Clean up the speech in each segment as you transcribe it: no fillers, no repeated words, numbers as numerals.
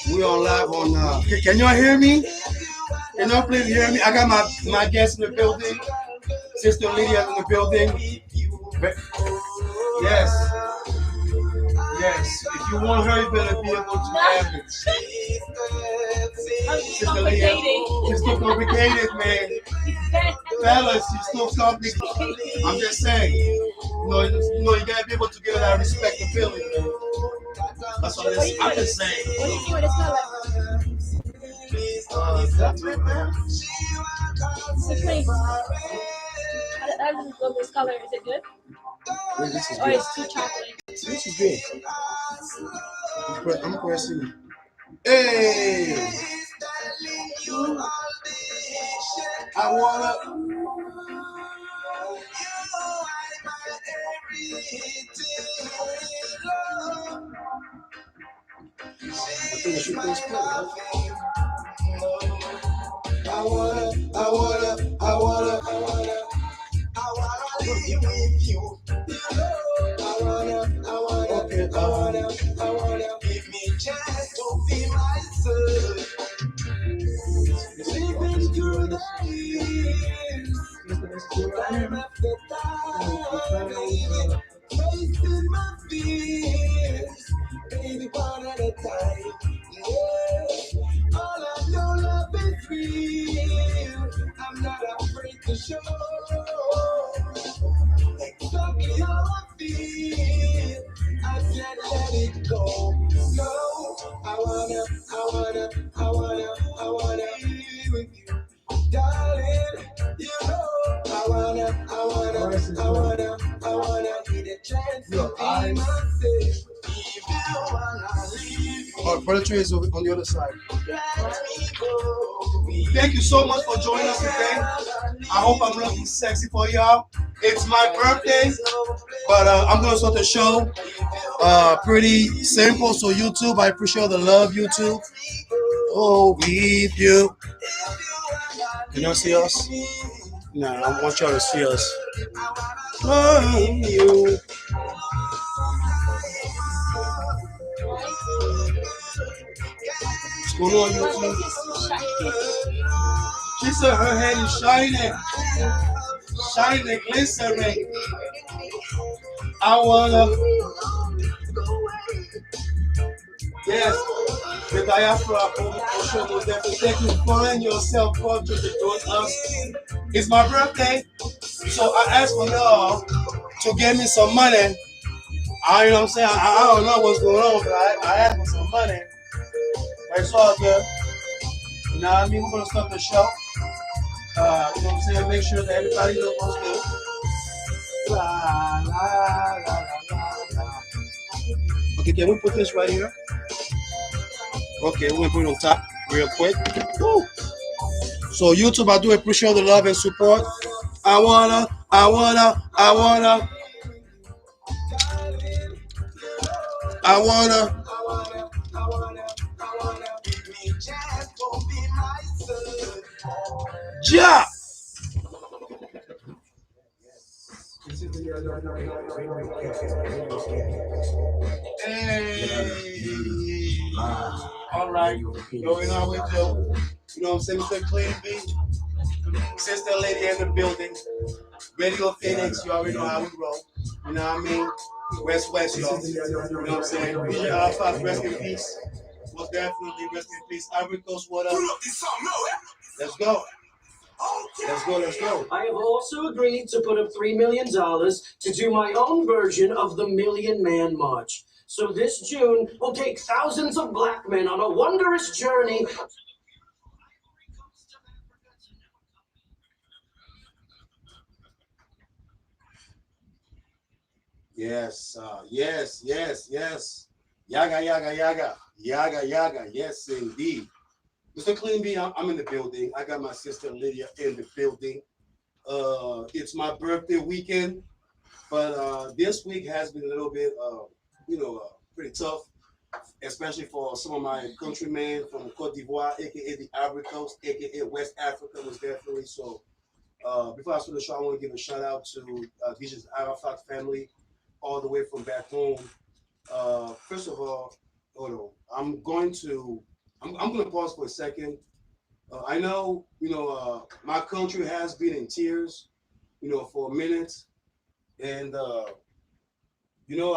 We on live on. Can y'all hear me? Can y'all please hear me? I got my guests in the building. Sister Lydia in the building. Yes. Yes. If you want her, you better be able to have it. Sister Lydia, it's too complicated, man. Fellas, it's too complicated. I'm just saying. You gotta be able to give that respectability, man. That's what I'm just saying. What do you think it smell like? That's it, man. How does it look this color? Is it good? Wait, this is or good. it's too chocolate? This is good. I'm pressing. Hey! I wanna. I think I should play this play, right? I wanna be with you. I wanna give me a chance to be myself. Living through the years, time after time, facing my fears, baby, one at a time. Yeah, all I know, love is real. I'm not afraid to show exactly how I feel. I can't let it go. No, I wanna be with you, darling. You know, I wanna get a chance to be myself. Our furniture is on the other side. Thank you so much for joining us today. I hope I'm looking sexy for y'all. It's my birthday, but I'm gonna start the show pretty simple. So YouTube, I appreciate the love, YouTube. Oh, with you. Can y'all see us? No, I want y'all to see us. Love you. What's going on, YouTube? She said her head is shining. Shining, glistening. I wanna. Yes, the diaspora show will definitely take you find yourself culture to join us. It's my birthday, so I asked for y'all to give me some money. I you know what I'm saying. I don't know what's going on, but I asked for some money. It's all good. You know what I mean? We're gonna start the show. You know what I'm saying? Make sure that everybody knows what's good. La, la, la, la, la, la. Okay, can we put this right here? Okay, we're gonna put it on top real quick. Woo. So YouTube, I do appreciate the love and support. I wanna ja. Hey. All right, going on with you. You know what I'm saying? Mr. Clean B, Sister Lady in the building. Radio Phoenix, you already know how we roll. You know what I mean? West, y'all. You know what I'm saying? DJ Alpha, rest in peace. Most definitely, rest in peace. Ivory Coast, what up? Let's go. Let's go. I have also agreed to put up $3 million to do my own version of the Million Man March. So this June, we'll take thousands of black men on a wondrous journey. Yes. Yaggah. Yes, indeed. Mr. Clean B, I'm in the building. I got my sister Lydia in the building. It's my birthday weekend, but this week has been a little bit, pretty tough, especially for some of my countrymen from Cote d'Ivoire, aka the Ivory Coast, aka West Africa, was definitely so. Before I start the show, I want to give a shout out to DJ's Arafat family, all the way from back home. First of all, hold on. I'm going to pause for a second. I know, my country has been in tears, for a minute, and I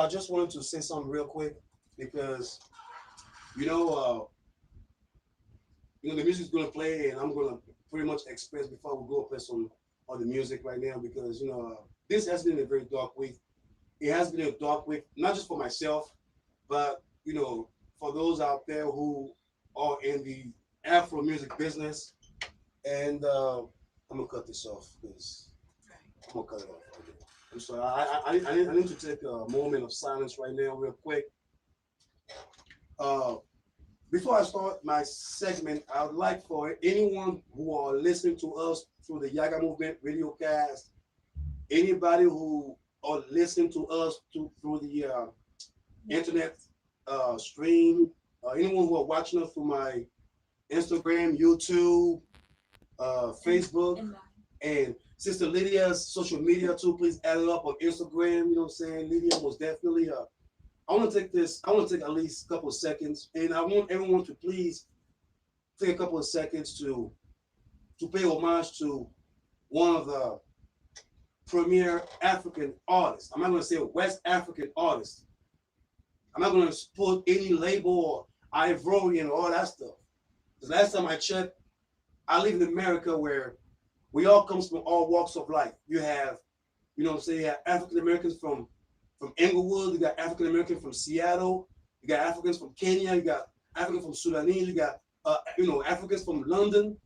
just wanted to say something real quick because, you know, uh, the music's going to play, and I'm going to pretty much express before we go play some of the music right now because, this has been a very dark week. It has been a dark week, not just for myself, but, for those out there who are in the Afro music business. And I'm going to cut this off because I'm going to cut it off. Okay. I'm sorry. I need to take a moment of silence right now, real quick. Uh, Before I start my segment, I would like for anyone who are listening to us through the Yaggah Movement RadioCast, anybody who are listening to us through the internet stream, anyone who are watching us through my Instagram, YouTube, Facebook, and Sister Lydia's social media too. Please add it up on Instagram. You know what I'm saying? Lydia was definitely I want to take this. I want to take at least a couple of seconds, and I want everyone to please take a couple of seconds to pay homage to one of the premier African artists. I'm not going to say West African artist. I'm not going to put any label or Ivorian or all that stuff. Because last time I checked, I live in America where we all comes from all walks of life. You have, you know what I'm saying, you have African Americans from Englewood, you got African Americans from Seattle, you got Africans from Kenya, you got Africans from Sudanese, you got Africans from London.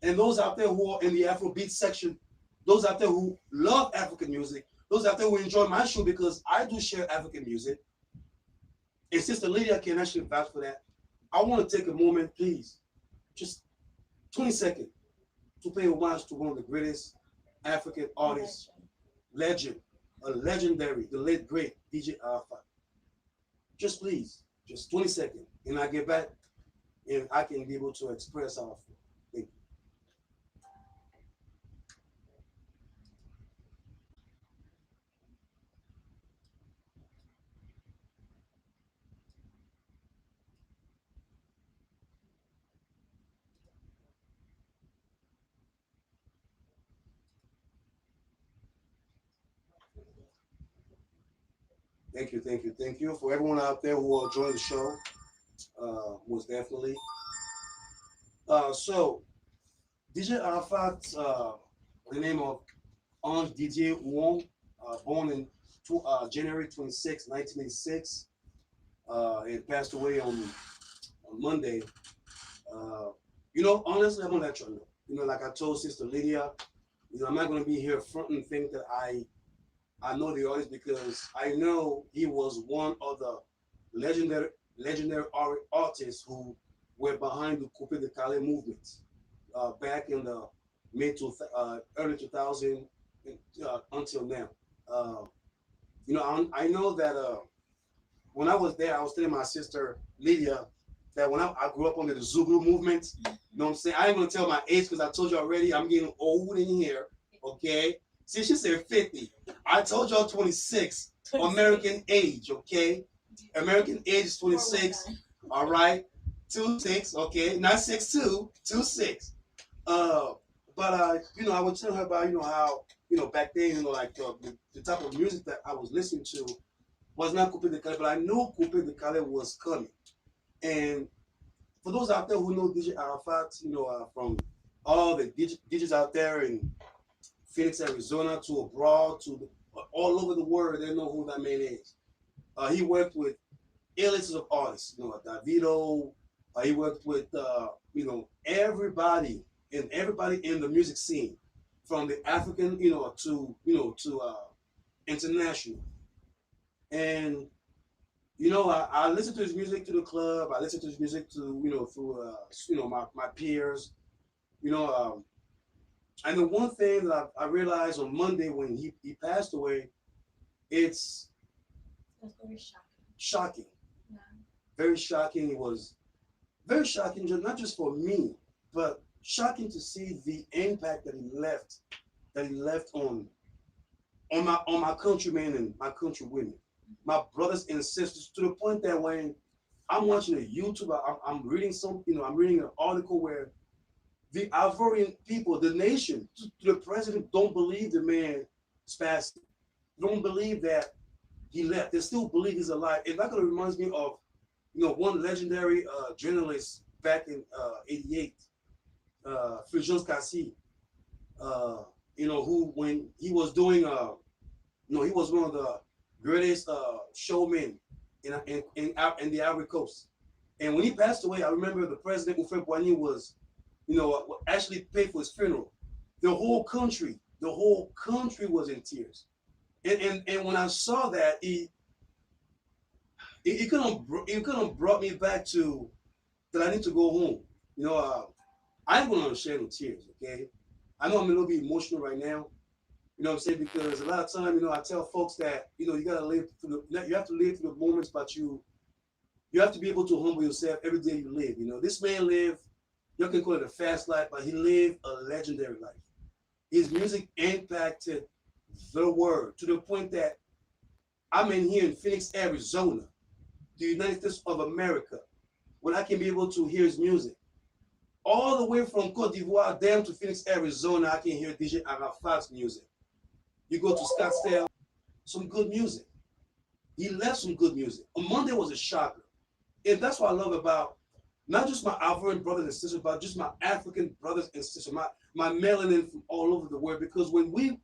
And those out there who are in the Afrobeat section, those out there who love African music, those out there who enjoy my show because I do share African music. And Sister Lydia can actually vouch for that. I want to take a moment, please, just 20 seconds, to pay homage to one of the greatest African artists, legend, a legendary, the late great DJ Arafat. Just please, just 20 seconds, and I get back, and I can be able to express how I feel. Thank you. Thank you, thank you, thank you for everyone out there who are joining the show. Most definitely. So DJ Arafat, the name of Ange Didier Wong, born in January 26, 1986, and passed away on Monday. Uh, honestly, I'm gonna let you know. Like I told Sister Lydia, I'm not gonna be here front and think that I know the artist because I know he was one of the legendary artists who were behind the Coupe de Calais movement back in the mid to early 2000 until now. Uh, I know that when I was there, I was telling my sister Lydia that when I grew up under the Zulu movement, you know what I'm saying? I ain't gonna tell my age because I told you already I'm getting old in here. Okay. See, she said 50. I told y'all 26. American age, okay? American age is 26. All right. 26, okay, not 6'2", 26. Uh, but I would tell her about how back then like the type of music that I was listening to was not Coupe de Calais, but I knew Coupe de Calais was coming. And for those out there who know DJ Arafat, from all the DJs out there in Phoenix, Arizona, to abroad, all over the world, they know who that man is. He worked with A-listers of artists, Davido. He worked with everybody in the music scene, from the African, to international. And I listen to his music to the club. I listen to his music to through my peers. You know, and the one thing that I realized on Monday when he passed away, it's That's very shocking. shocking, Yeah. very shocking. It was very shocking, not just for me, but shocking to see the impact that he left on my countrymen and my countrywomen, my brothers and sisters, to the point that when I'm watching a YouTube, I'm reading I'm reading an article where the Ivorian people, the nation, to the president, don't believe the man is fasting. Don't believe that he left. They still believe he's alive. And that kind of reminds me of, one legendary journalist back in '88, Fulgence Cassie, who when he was doing, he was one of the greatest showmen in the Ivory Coast. And when he passed away, I remember the president, Houphouët Boigny, was, actually paid for his funeral. The whole country was in tears. And when I saw that, it kind of brought me back to that I need to go home. I'm going to shed no tears, okay? I know I'm a little bit emotional right now. You know what I'm saying? Because a lot of time, I tell folks that, you gotta live through you have to live through the moments, but you have to be able to humble yourself every day you live. This man lived, you can call it a fast life, but he lived a legendary life. His music impacted the world to the point that I'm in here in Phoenix, Arizona, the United States of America, when I can be able to hear his music. All the way from Cote d'Ivoire down to Phoenix, Arizona, I can hear DJ Arafat's music. You go to Scottsdale, some good music. He left some good music. On Monday was a shocker. And that's what I love about not just my Ivorian brothers and sisters, but just my African brothers and sisters, my melanin from all over the world. Because when we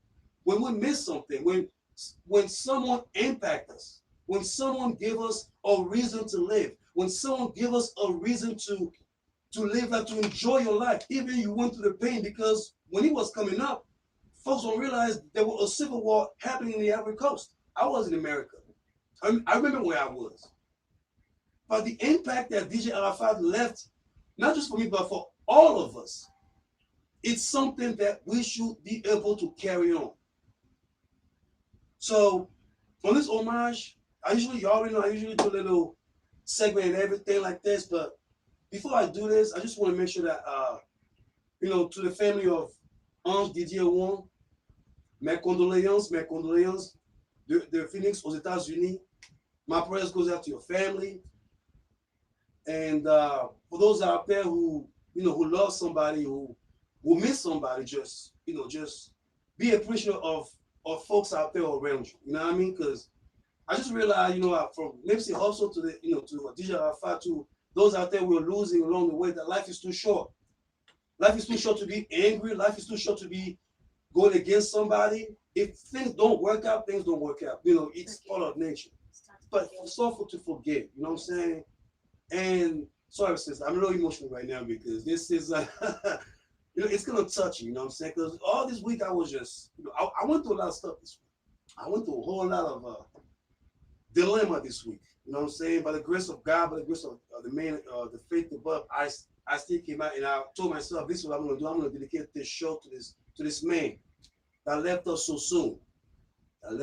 miss something, when someone impacts us, when someone give us a reason to live, when someone give us a reason to live life, to enjoy your life, even you went through the pain, because when he was coming up, folks don't realize there was a civil war happening in the Ivory Coast. I was in America. I remember where I was. But the impact that DJ Arafat left, not just for me, but for all of us, it's something that we should be able to carry on. So, on this homage, you already know, I usually do a little segment and everything like this, but before I do this, I just want to make sure that, to the family of Ange Didier Wong, mes condoléances de Phoenix aux États-Unis. My prayers goes out to your family. And for those out there who love somebody, who miss somebody, just be appreciative of folks out there around you. You know what I mean? Because I just realized, from Nipsey Hussle to to DJ Arafat, to those out there we're losing along the way, that life is too short. Life is too short to be angry. Life is too short to be going against somebody. If things don't work out, things don't work out. It's part of nature. But it's awful to forgive. You know what I'm saying? And sorry, sister, I'm really emotional right now because this is, it's gonna touch you. You know what I'm saying? Because all this week I was just, I went through a lot of stuff this week. I went through a whole lot of dilemma this week. You know what I'm saying? By the grace of God, by the grace of the faith above, I still came out and I told myself, this is what I'm gonna do. I'm gonna dedicate this show to this man that left us so soon. And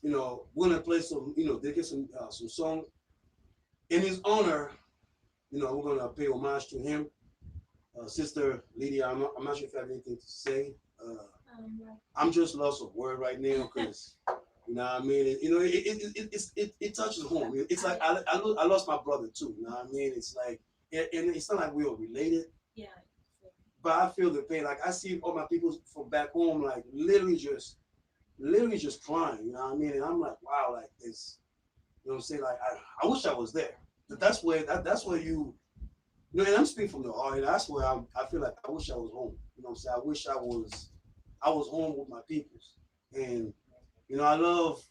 we're gonna play some, dedicate some songs in his honor. We're gonna pay homage to him. Sister Lydia, I'm not sure if you have anything to say. I'm just lost of word right now because you know what I mean. It touches home. It's like I lost my brother too. You know what I mean? It's like, and it's not like we are related. Yeah. But I feel the pain. Like I see all my people from back home, like literally just crying. You know what I mean? And I'm like, wow, like this. You know what I'm saying? Like I wish I was there. But that's where you. And I'm speaking from the heart. And that's where I feel like I wish I was home. You know what I'm saying? I wish I was home with my peoples. And I love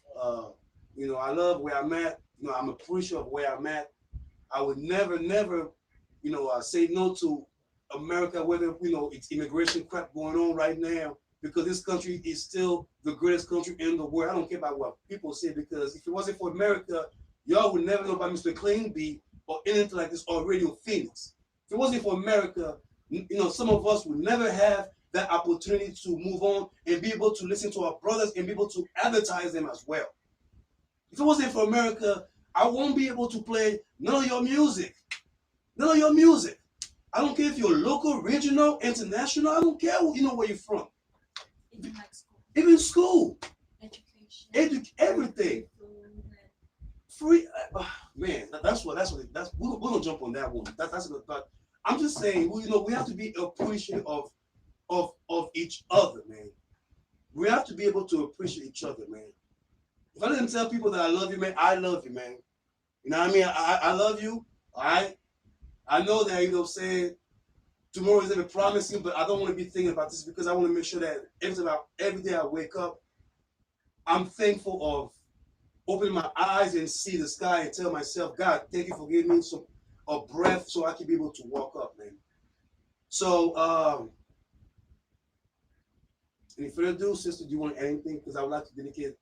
where I'm at. I'm appreciative of where I'm at. I would never, say no to America, whether it's immigration crap going on right now, because this country is still the greatest country in the world. I don't care about what people say, because if it wasn't for America, y'all would never know about Mr. Clean Beat or anything like this, or Radio Phoenix. If it wasn't for America, some of us would never have that opportunity to move on and be able to listen to our brothers and be able to advertise them as well. If it wasn't for America, I won't be able to play none of your music. None of your music. I don't care if you're local, regional, international. I don't care where you're from. Even like school. Even school. Education. Everything. Free. Man, that's what. We're gonna jump on that one. That's a good thought. I'm just saying, we have to be appreciative of each other, man. We have to be able to appreciate each other, man. If I didn't tell people that I love you, man, I love you, man. You know what I mean? I love you. All right. I know that, saying tomorrow is never promising, but I don't want to be thinking about this because I want to make sure that every day I wake up, I'm thankful of opening my eyes and see the sky and tell myself, God, thank you for giving me a breath so I can be able to walk up, man. So, any further ado, sister, do you want anything? Because I would like to dedicate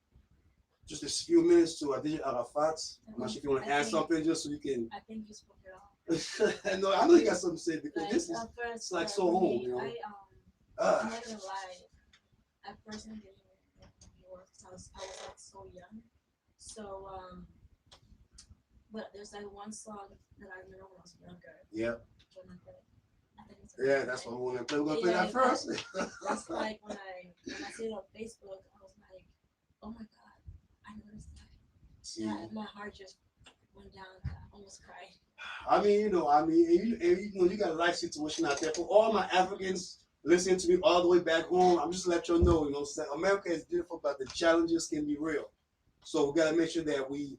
just a few minutes to DJ Arafat. I'm not sure if you want to add something just so you can. I think you spoke it all. No, I know you got something to say because this is it's like so home, I'm not gonna lie. I personally didn't even know who he was. I was like so young. So but there's like one song that I remember when I was younger. Yeah. Yeah, that's what we're gonna play. We're gonna play that first. That's like when I see it on Facebook, I was like, oh my God, I noticed that. My heart just went down. I almost cried. I mean, you got a life situation out there. For all my Africans listening to me all the way back home, I'm just let you know, America is beautiful, but the challenges can be real. So we gotta make sure that we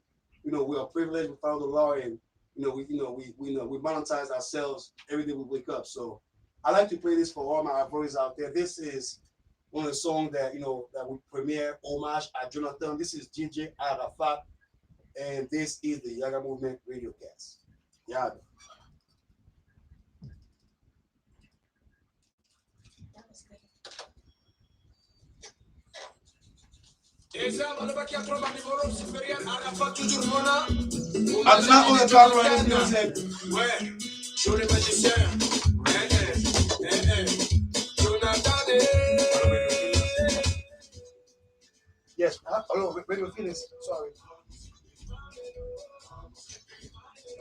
are privileged, we follow the law, and we monetize ourselves every day we wake up. So I like to play this for all my brothers out there. This is one of the songs that that we premiere homage at Jonathan. This is DJ Arafat, and this is the Yaggah Movement RadioCast. Yaggah. Attends, on est pas loin de musique. Ouais, show les magiciens. Jonathan. Yes, hello, Radio Phoenix. Sorry.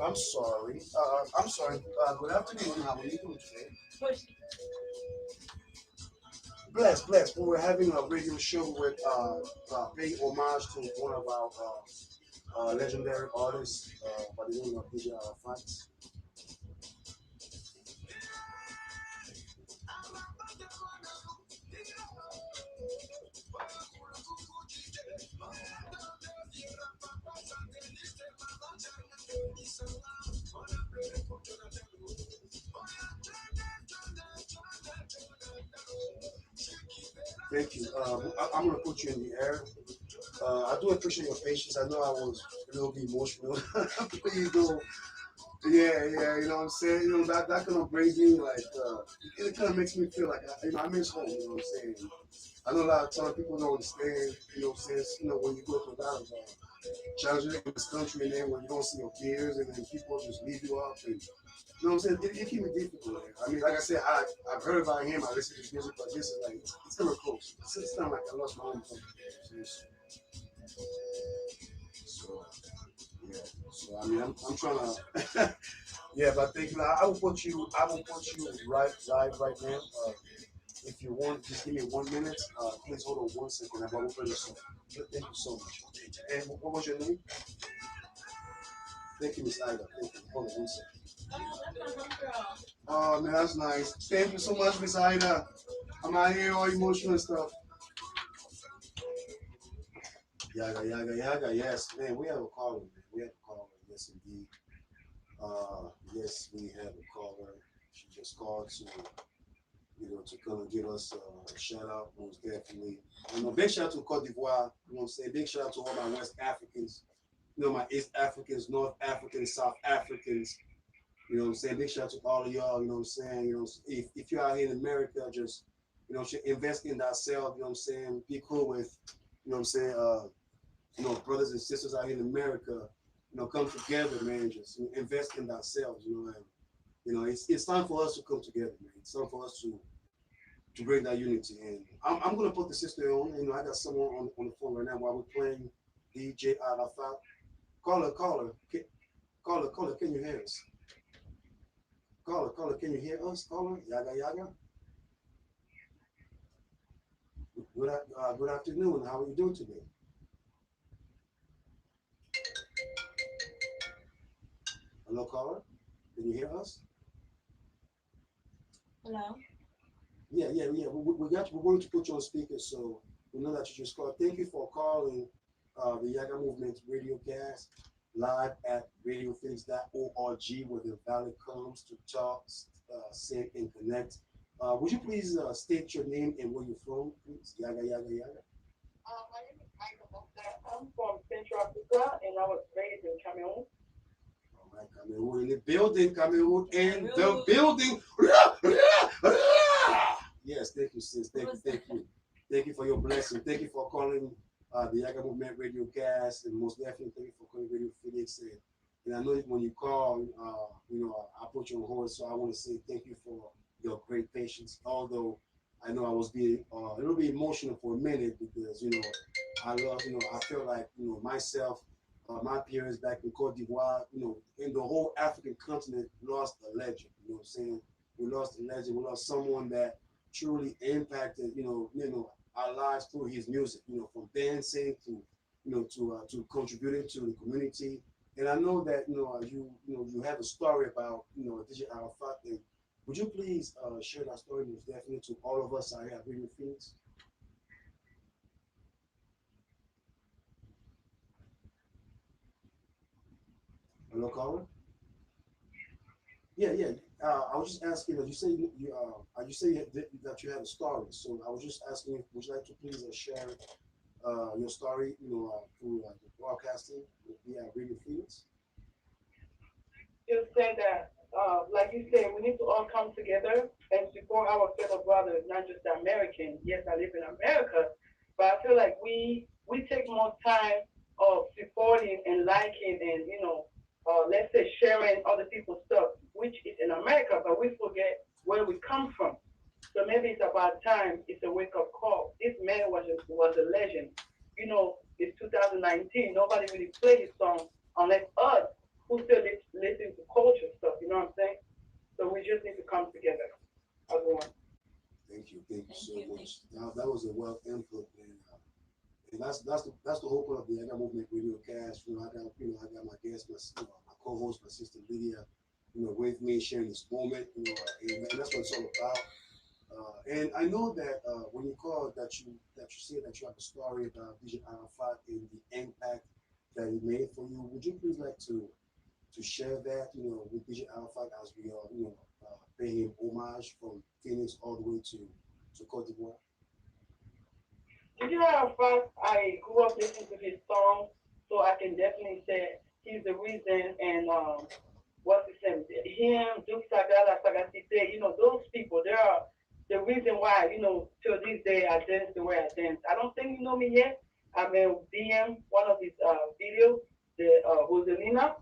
I'm sorry. Good afternoon. How are you doing today? Bless. We were having a radio show with paying homage to one of our legendary artists by the name of DJ Arafat. Thank you. I'm going to put you in the air. I do appreciate your patience. I know I was a little bit emotional. Please don't. Yeah, you know what I'm saying? That kind of brings me like, it kind of makes me feel like, I miss home, you know what I'm saying? I know a lot of times people don't understand, since, when you go through a lot of challenges in this country and then when you don't see your peers and then people just leave you up and, you know what I'm saying? It can be difficult. I mean, like I said, I've heard about him, I listen to his music, but this is like, it's kind of close. It's not like I lost my own country. So, yeah. So I mean, I'm trying to, yeah. But thank you. I will put you right now. If you want, just give me 1 minute. Please hold on 1 second. I will play the song. Thank you so much. And what was your name? Thank you, Miss Ida. Thank you. Hold on 1 second. Oh man, that's nice. Thank you so much, Miss Ida. I'm out here all emotional and stuff. Yaggah. Yes, man, we have a caller, man. We have a caller. Yes, indeed. Yes, we have a caller. She just called to, to come and give us a shout out. Most definitely. Big shout out to Cote d'Ivoire. You know what I'm saying? Big shout out to all my West Africans. My East Africans, North Africans, South Africans. You know what I'm saying? Big shout out to all of y'all. You know what I'm saying? If you're out here in America, just, should invest in thyself. You know what I'm saying? Be cool with, you know what I'm saying? Brothers and sisters out here in America, come together, man. Just invest in ourselves, and it's time for us to come together, man. It's time for us to bring that unity. And I'm gonna put the sister on. I got someone on the phone right now while we're playing DJ Arafat. Caller, can you hear us? Caller, can you hear us? Caller, Yaggah. Good afternoon. How are you doing today? Hello, caller. Can you hear us? Hello. Yeah. We got you. We're going to put you on speaker, so we know that you just called. Thank you for calling the Yaggah Movement RadioCast live at radiophoenix.org, where the valley comes to talk, sing, and connect. Would you please state your name and where you're from, please? Yaggah. My name is Yaggah Movement. I'm from Central Africa and I was raised in Cameroon. All right, Cameroon in the building, Cameroon in the building. Yes, thank you, sis. Thank you. Thank you for your blessing. Thank you for calling the Yaggah Movement RadioCast, and most definitely thank you for calling Radio Phoenix. And I know when you call, I put you on hold, so I want to say thank you for your great patience. Although I know I was being a little bit emotional for a minute because I love, I feel like myself, my parents back in Cote d'Ivoire, in the whole African continent lost a legend. You know what I'm saying? We lost a legend. We lost someone that truly impacted, our lives through his music. From dancing to contributing to the community. And I know that you have a story about DJ Arafat. And would you please share that story most definitely to all of us out here at Radio Phoenix? Hello, caller. Yeah. I was just asking. You say that you have a story. So I was just asking, would you like to please share your story, through the broadcasting via Radio Phoenix? Just saying that, like you said, we need to all come together and support our fellow brothers, not just the American. Yes, I live in America, but I feel like we take more time of supporting and liking and let's say sharing other people's stuff, which is in America, but we forget where we come from. So maybe it's about time. It's a wake up call. This man was a legend. It's 2019. Nobody really plays his song unless us who still listen to culture stuff. You know what I'm saying? So we just need to come together as one. Thank you so much. Now, that was a well input, and that's the whole point of the Yaggah Movement RadioCast. I got my guest, my co-host, my sister Lydia, with me sharing this moment. And that's what it's all about. And I know that when you call that you say that you have a story about DJ Arafat and the impact that he made for you. Would you please like to share that with DJ Arafat as we are pay him homage from Phoenix all the way to Cote d'Ivoire? You know, first I grew up listening to his songs, so I can definitely say he's the reason. And what's his name? Him, Duke Sagala, Sagacite, those people, they are the reason why, till this day I dance the way I dance. I don't think you know me yet. I mean, DM, one of his videos, the Rosalina,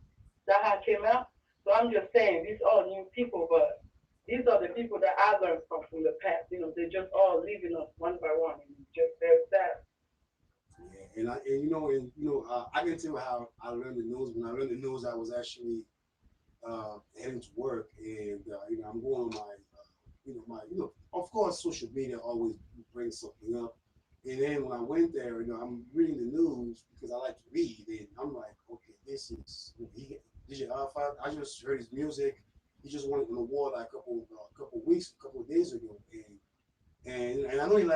that had came out. So I'm just saying, these are all new people, but these are the people that I learned from the past. They're just all leaving us one by one. And just very sad. Yeah, I can tell how I learned the news. When I learned the news, I was actually heading to work, and I'm going on of course, social media always brings something up. And then when I went there, I'm reading the news because I like to read, and I'm like, okay, this is DJ Alpha. I just heard his music. He just won an award like a couple of days ago, and I know he's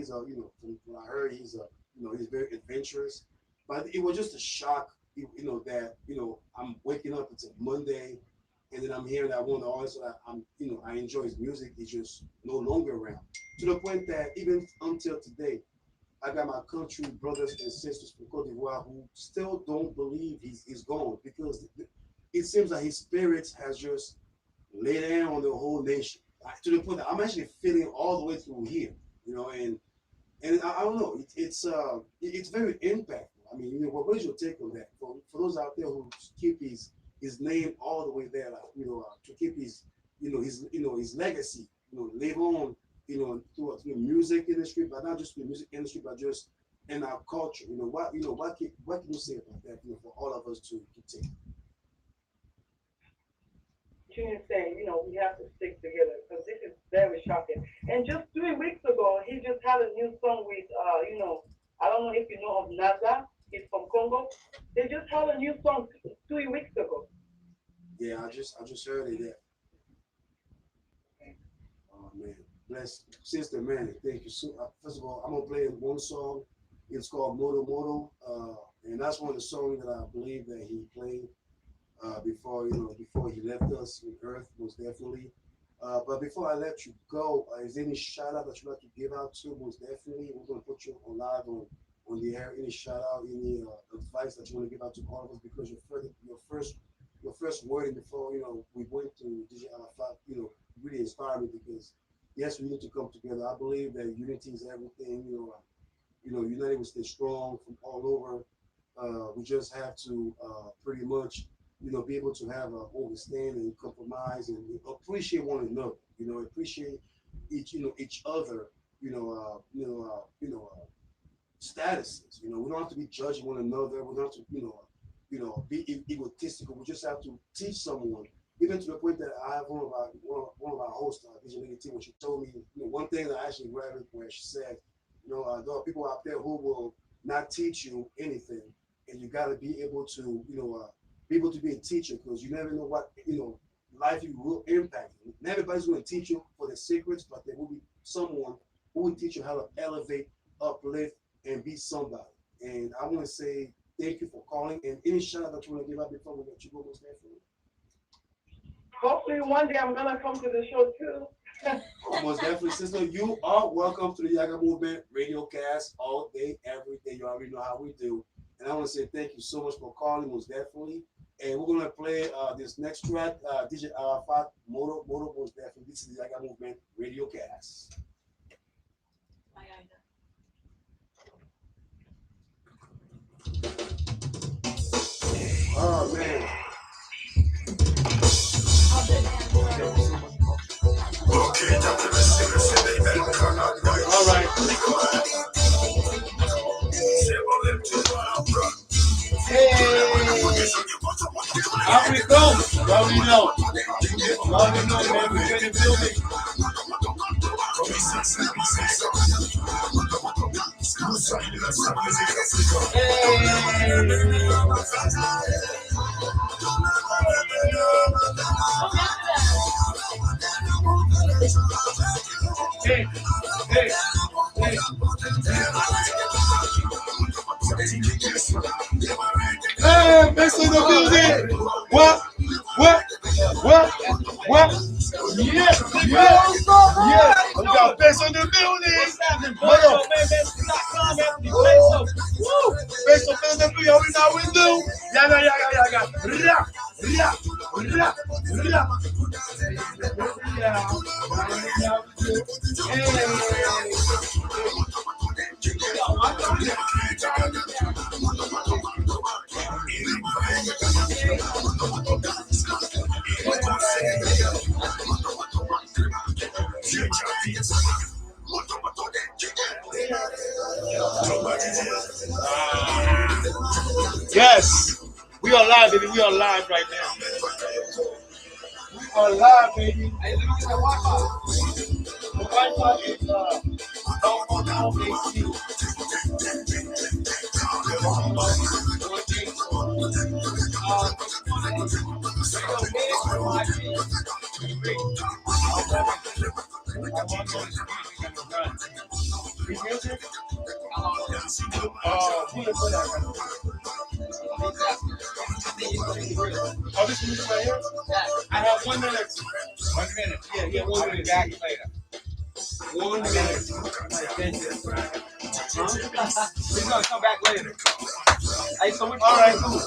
from what I heard, he's very adventurous, but it was just a shock, that I'm waking up, it's a Monday, and then I'm hearing that one of the artists that I enjoy his music, he's just no longer around, to the point that even until today, I got my country brothers and sisters from Cote d'Ivoire who still don't believe he's gone, because it seems like his spirit has just laid down on the whole nation, to the point that I'm actually feeling all the way through here, and I don't know, it's very impactful. I mean, what is your take on that for those out there who keep his name all the way there, like to keep his legacy, live on, through the music industry, but not just the music industry, but just in our culture. What can you say about that? For all of us to take. tune saying, we have to stick together because this is very shocking. And just 3 weeks ago, he just had a new song with, I don't know if you know of Naza. He's from Congo. They just had a new song 3 weeks ago. Yeah, I just heard it. Yeah. Oh man, bless sister, man. Thank you. So, first of all, I'm gonna play one song. It's called Moto Moto, and that's one of the songs that I believe that he played before he left us on Earth, most definitely. But before I let you go, is there any shout out that you'd like to give out to? Most definitely, we're gonna put you on live on the air. Any shout out, any advice that you want to give out to all of us because your first word before we went to DJ Arafat, really inspired me because yes, we need to come together. I believe that unity is everything. United we stay strong from all over. We just have to pretty much be able to have an understanding, compromise, and appreciate one another. Appreciate each other. Statuses. We don't have to be judging one another. We don't have to be egotistical. We just have to teach someone. Even to the point that I have one of our hosts, DJ Lady T, when she told me one thing that I actually grabbed it where she said, there are people out there who will not teach you anything, and you got to be able to be a teacher because you never know what life you will impact. And everybody's going to teach you for the secrets, but there will be someone who will teach you how to elevate, uplift, and be somebody. And I want to say thank you for calling. And any shout out that you want to give out before we let you go, most definitely. Hopefully one day I'm gonna come to the show too. Most definitely, sister. You are welcome to the Yaggah Movement RadioCast all day, every day. You already know how we do. And I want to say thank you so much for calling, most definitely. And we're gonna play this next track, DJ Arafat, Moto, most definitely. This is the Yaggah Movement RadioCast. Oh man. All right. Hey, how we go? Well, we know, man. We're in the building. Hey, hey, hey. Hey, Peso in the building. What? Yes. We got Peso in the building. Peso in the building. We know we do. Yaggah. Yes, we are live, baby. We are live right now. We are live, baby. Hey, let me get the Wi-Fi. The Wi-Fi is on AC. Oh, this is right here? I have 1 minute. 1 minute. Yeah, 1 minute. Back later. 1 minute. He's gonna come back later. Hey, so all right, cool.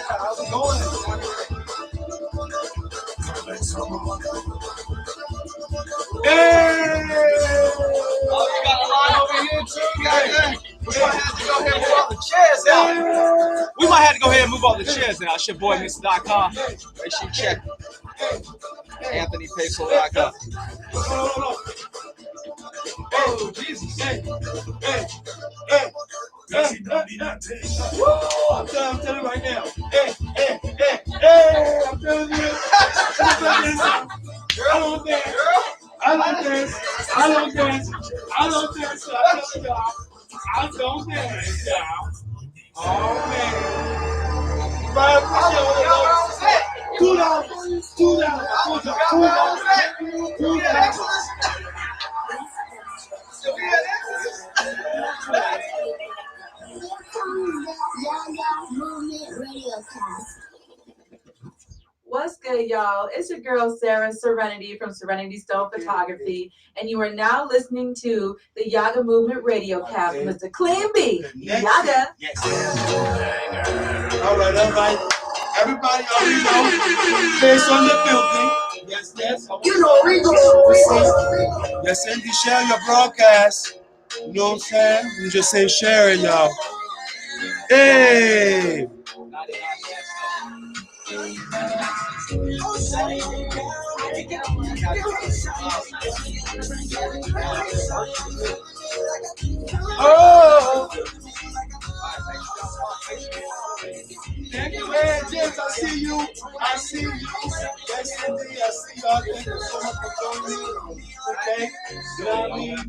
How's it going? Hey! Oh, you got a line over here too, guys. We might have to go ahead and move all the chairs now. We might have to go ahead and move all the chairs now. It's your boy, Mr.com. Make sure you check AnthonyPeso.com. Oh, Jesus. Hey. Woo! I'm telling you right now. Hey. I don't dance. I don't dance. I don't dance. I don't dance. I don't dance, y'all. Oh man. Right, $2. Yaggah Movement RadioCast. What's good, y'all? It's your girl, Sarah Serenity from Serenity Stone Photography, and you are now listening to the Yaggah Movement RadioCast. Mr. Clean B, Yaggah. Yes. All right. Everybody already know. Peso in the building. Yes. You know, Rico. Yes, Andy, share your broadcast. You know what I'm saying? You just say share it, y'all. Hey! Oh! Thank you, man. James, I see you. Yes, Andy, I see y'all. Thank you so much for joining me. Okay? You know what I mean? I'm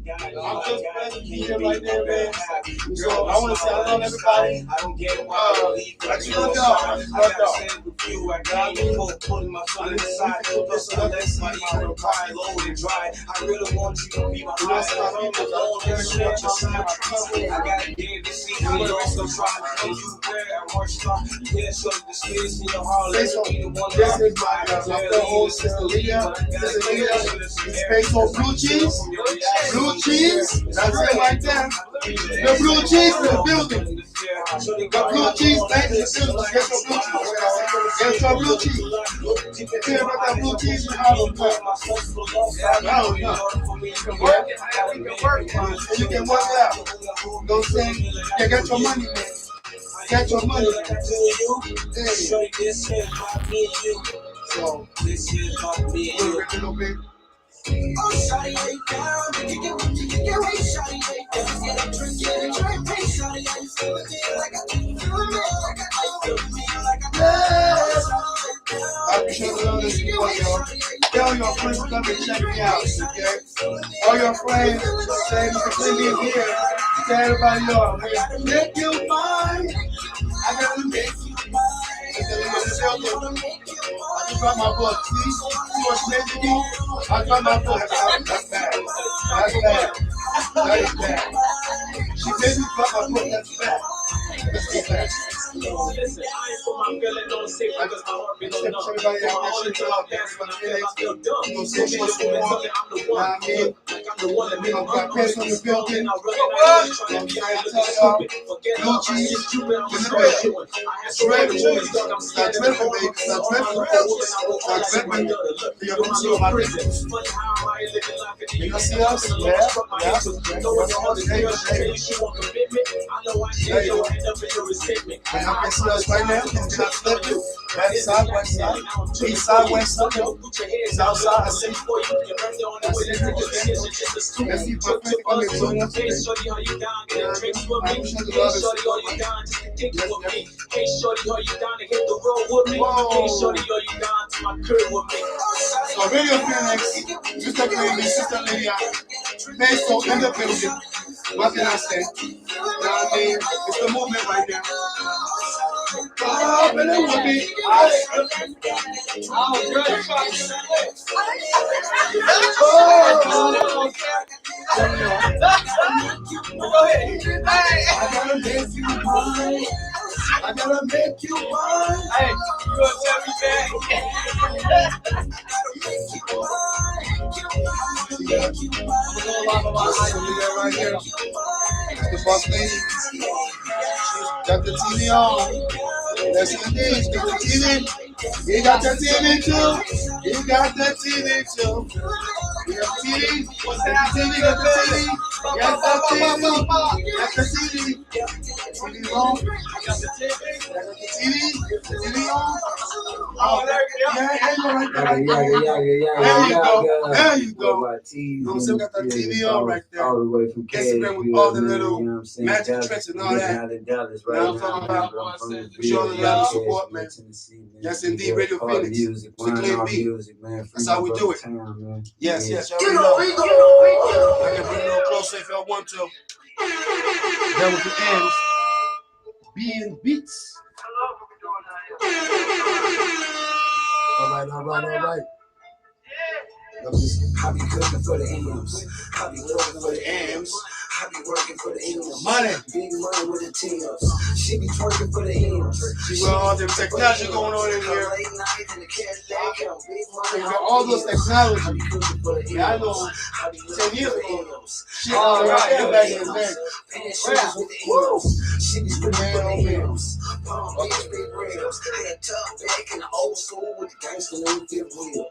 just glad to be here right there, man. So I want to say I love everybody. Let you know, dog. I really want you to be my heart. I gotta give this seat. I'm also trying to you where I work star. Yeah, so the space in your heart. Let's be the one This is my co-host, Sister Leah. Peso blue cheese. Blue cheese. That's it right there. The blue cheese in the building. The blue cheese, thank you. Get some blue cheese. Hear about that blue cheese in Harlem. You can work out. Don't say, yeah, get your money, man. Get your money. Hey. So, this is about me and you. Oh, shawty, lay down. Get away, shawty, lay down. Get a drink, hey, shawty, how you feeling me like I do? Feeling me like I do. I appreciate all this support, y'all. Tell your friends to come and check me out, okay? All your friends, say you can see me here. Tell everybody, yo, I'm gonna make you mine. I gotta make you mine. I just got my book. See what's making me? I got my book. That's bad. That is bad. She made me drop my book. That's bad. Let's go back. Listen, I ain't put my feeling on safe because my heart been on numb. Everybody out there, shit out there. But I feel dumb. You know, social support. I'm the one. I mean, Like I'm the one that made I've got Peso in the building. I'm trying to tell y'all, blue cheese in the building. Straight cheese. Not dripping, baby. Not dripping. Not dripping. You're going to see my business. You see us? Yeah. And I can see us right now. It's not slipping. Left side, west side. East side, west side. South side, I see. Let's see what we're going to do. Hey, shorty, how you down? Get a drink with me. Hey, shorty, are you down? Just to kick with me. Hey, shorty, are you down to hit the road with me? Hey, shorty, are you down to my crib with me? So, Radio Phoenix, Mr. Crazy, Sister Lydia, Peso in the building. What can I say? You know what I mean? It's the movement right now. Oh, but it would be. I gotta make you mine. I gotta make you mine. Hey, you gonna tell me back? Right here. The boss lady. Got the TV on. Yes, indeed. Got the TV. You got the TV too. You got the TV too. You got the TV. Got the TV. Got the TV. Got the TV. Got the TV. TV on. Got the TV. TV on? Oh, there you go. Yeah, there you go, right there. Yaggah, Yaggah, There you go. Yaggah. There you Well, go. my T's You know what I'm saying? We got that TV on right there. all the way from Instagram with Cashville, all the man, little you know what I'm saying? magic Dallas, tricks and all big that. out in Dallas You right know what I'm now, talking man, about? but I'm from the We showing the love and support, man. Tennessee, man. Yes, We indeed, got Radio party Phoenix. music, It's the wine Clean on Beat. music, man. Free That's my how we brother do it. Town, man. Yes, Yeah. yes, y'all already know. I can bring it a little closer if y'all want to. That was the ends. Being beats. All right. I be cooking for the M's. I be working for the M's. I be working for the M's. Money. Big money with the T's. She be twerking for the M's. See what all them technology going on in here. Late night in the Cadillac, big money. Got all those technology. Yeah, I know. 10 years ago. Shit, all right, back in the day. Woo! She be spinning for Man, the M's. Palm Beach, big rims. Had tucked back in the old school with the gangster name fifth wheel.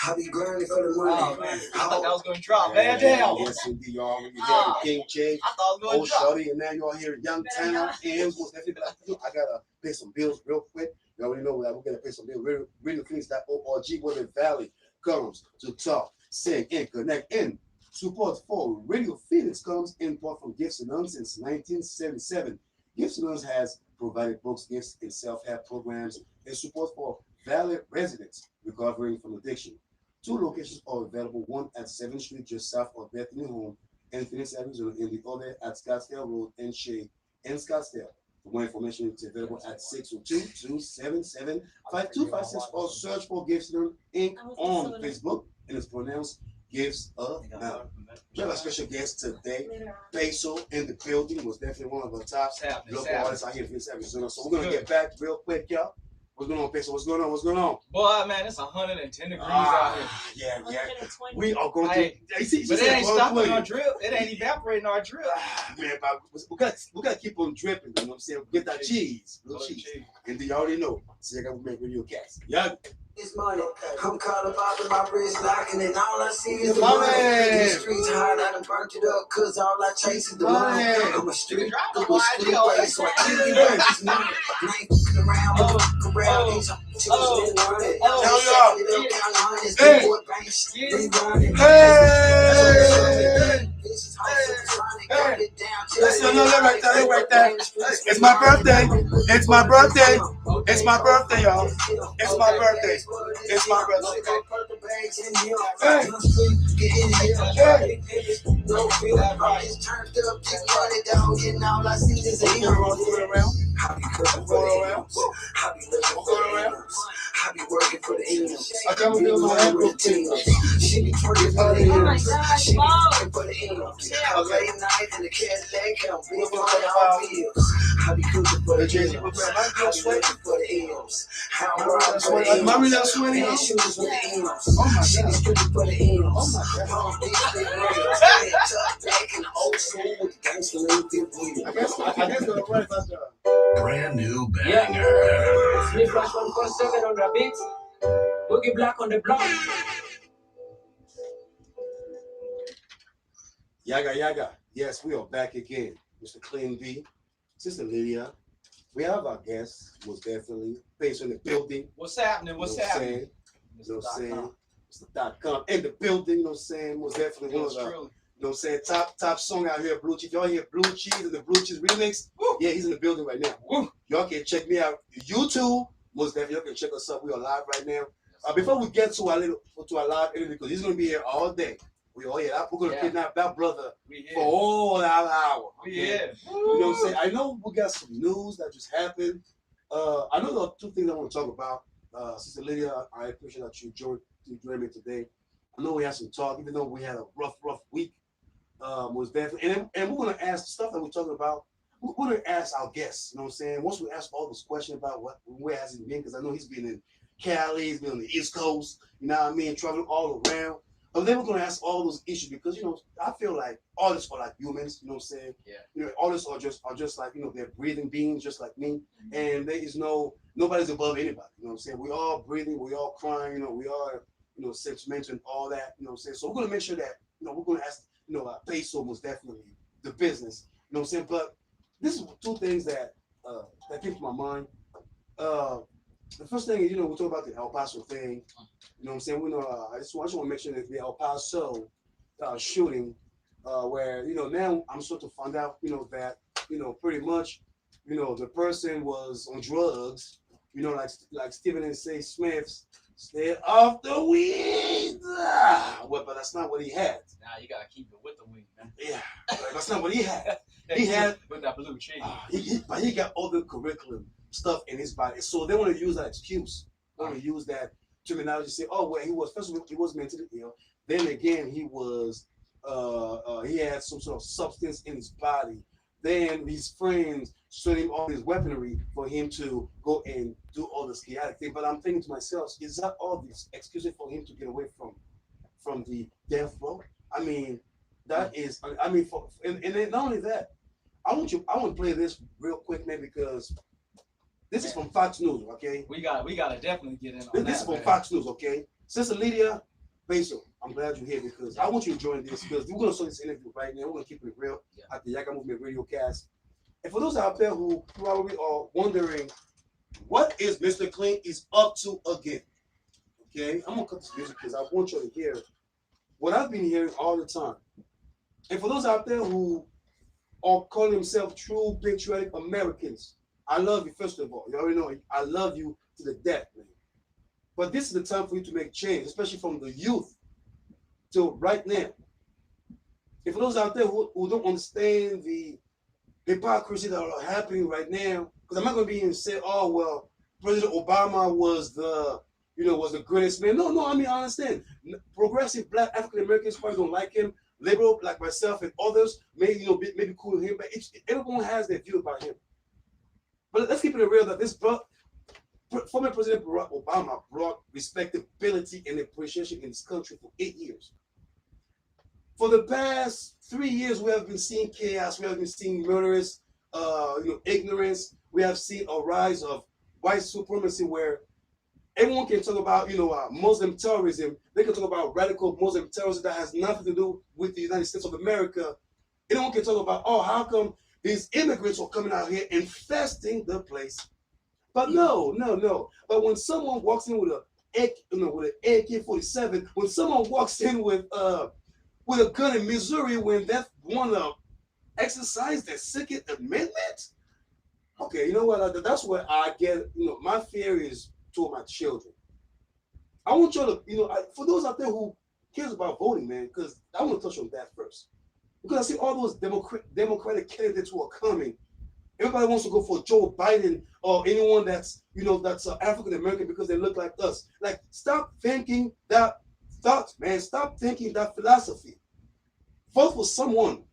I be grinding for the money. Oh, man. I thought that was going to drop. Yeah, Man, damn. yes, indeed, y'all. You hear the King J, I thought it was going Old to drop. Shorty, and now y'all hear Young Town, and most definitely. I gotta pay some bills real quick. You already know that we're gonna pay some bills. RadioPhoenix.org, where the Valley comes to talk, sing, and connect. And support for Radio Phoenix comes in part from Gifts and Nuns since 1977. Gifts and Nuns has provided books, gifts, and self-help programs and support for Valley residents recovering from addiction. 2 locations are available, one at 7th Street, just south of Bethany Home in Phoenix, Arizona, and the other at Scottsdale Road and Shea in Scottsdale. For more information, it's available at 602-277-5256 or search for Gifts Inc. on Facebook, and it's pronounced Gifts of Now. We have a special guest today. Peso in the building was definitely one of the top local artists out here in Phoenix, Arizona. So we're going to get back real quick, y'all. What's going on, Peso? What's going on? Boy, man, it's 110 degrees out here. Yeah. We are going to. But it ain't stopping our drip. It ain't evaporating our drip. Man, we got to keep on dripping. You know what I'm saying? Get that cheese. Little cheese. And then you already know. So Yaggah Movement RadioCast. Yeah. It's money. I'm caught up out of my wrist locking, and all I see is the Money. money. These streets hard, I done burnt it up, cause all I chase is the money. I'm a street race, so I keep it right this money. I ain't fucking around, but fuck around these children been running. Right there. It's my birthday. Y'all. It's my birthday. It's my birthday. I be working for the English. I can't feel my hand with the She be twerking for the English. She be twerking for the English. A late night in the Cadillac, I'm big on all wheels. I be cooking for the English. I be working for the English. How I'm rocking for the English. And shoes with the English. She be stripping for the English. Palm Beach, big rims. Head tucked back in the old school with the gangster name fifth wheel. I guess they're right about that. Brand new banger. Smith Flash 147 on the beat. Boogie Black on the block. Yaggah. Yes, we are back again. Mr. Clean B, Sister Lydia. We have our guests, most definitely. Peso in the building. What's happening? You know what I'm saying? Mr. .com in the building, you know what I'm saying? Most definitely one of the, you know what I'm saying, top song out here, Blue Cheese. Y'all hear Blue Cheese and the Blue Cheese remix? Woo. Yeah, he's in the building right now. Woo. Y'all can check me out. YouTube, most definitely, y'all can check us out. We are live right now. Before we get to our live interview, because he's gonna be here all day. We're gonna kidnap that brother for all that hour. Okay? You know what I'm saying? I know we got some news that just happened. I know there are 2 things I want to talk about. Sister Lydia, I appreciate that you joined me today. I know we had some talk, even though we had a rough week. Was definitely, and we're gonna ask the stuff that we're talking about. We're gonna ask our guests. You know what I'm saying? Once we ask all those questions about where has he been, because I know he's been in Cali, he's been on the East Coast. You know what I mean? Traveling all around. But then we're gonna ask all those issues because I feel like artists are like humans. You know what I'm saying? Yeah. Artists are just like they're breathing beings just like me, and there is nobody's above anybody. You know what I'm saying? We all breathing, we all crying. We are sentimental and all that. You know what I'm saying? So we're gonna make sure that we're gonna ask Peso was definitely the business. You know what I'm saying? But this is 2 things that came to my mind. the first thing is, we talk about the El Paso thing. You know what I'm saying? We know. I just want to mention the El Paso shooting, where now I'm sort of found out that pretty much the person was on drugs. Like Stephen and Say Smith's stay off the weed. Well, but that's not what he had. Now you gotta keep it with the weed, man. Yeah, that's not what he had. He had with that blue cheese. But he got other curriculum stuff in his body, so they want to use that excuse. They want to use that terminology. Say, oh well, first of all, he was mentally ill. Then again, he was he had some sort of substance in his body. Then his friends showed him all this weaponry for him to go and do all this chaotic thing. But I'm thinking to myself, is that all this excuses for him to get away from the death row? I mean, that is. I mean, and then not only that, I want to play this real quick, man, because this is from Fox News. Okay, we gotta definitely get in on this that. Is from Fox News. Okay, Sister Lydia, Peso, I'm glad you're here because I want you to join this because we're gonna start this interview right now. We're gonna keep it real at the Yaggah Movement RadioCast. And for those out there who probably are wondering, what is Mr. Clean is up to again? Okay, I'm gonna cut this music because I want you to hear what I've been hearing all the time. And for those out there who are calling themselves true patriotic Americans, I love you first of all. You already know I love you to the death, man. But this is the time for you to make change, especially from the youth till right now. And for those out there who don't understand the hypocrisy that are happening right now, because I'm not going to be and say, oh well, President Obama was the greatest man. No, I mean I understand. Progressive Black African Americans probably don't like him. Liberal like myself and others may maybe cool with him, but everyone has their view about him. But let's keep it real that this former President Barack Obama brought respectability and appreciation in this country for 8 years. For the past 3 years, we have been seeing chaos. We have been seeing murderous, ignorance. We have seen a rise of white supremacy where everyone can talk about, Muslim terrorism. They can talk about radical Muslim terrorism that has nothing to do with the United States of America. Anyone can talk about, oh, how come these immigrants are coming out here infesting the place? But no. But when someone walks in with an AK-47, when someone walks in with a gun in Missouri, when they want to exercise their Second Amendment, okay, you know what? That's where I get. My fear is toward my children. I want you to, for those out there who cares about voting, man, because I want to touch on that first. Because I see all those Democratic candidates who are coming. Everybody wants to go for Joe Biden or anyone that's African American because they look like us. Like, stop thinking that thought, man. Stop thinking that philosophy. Vote for someone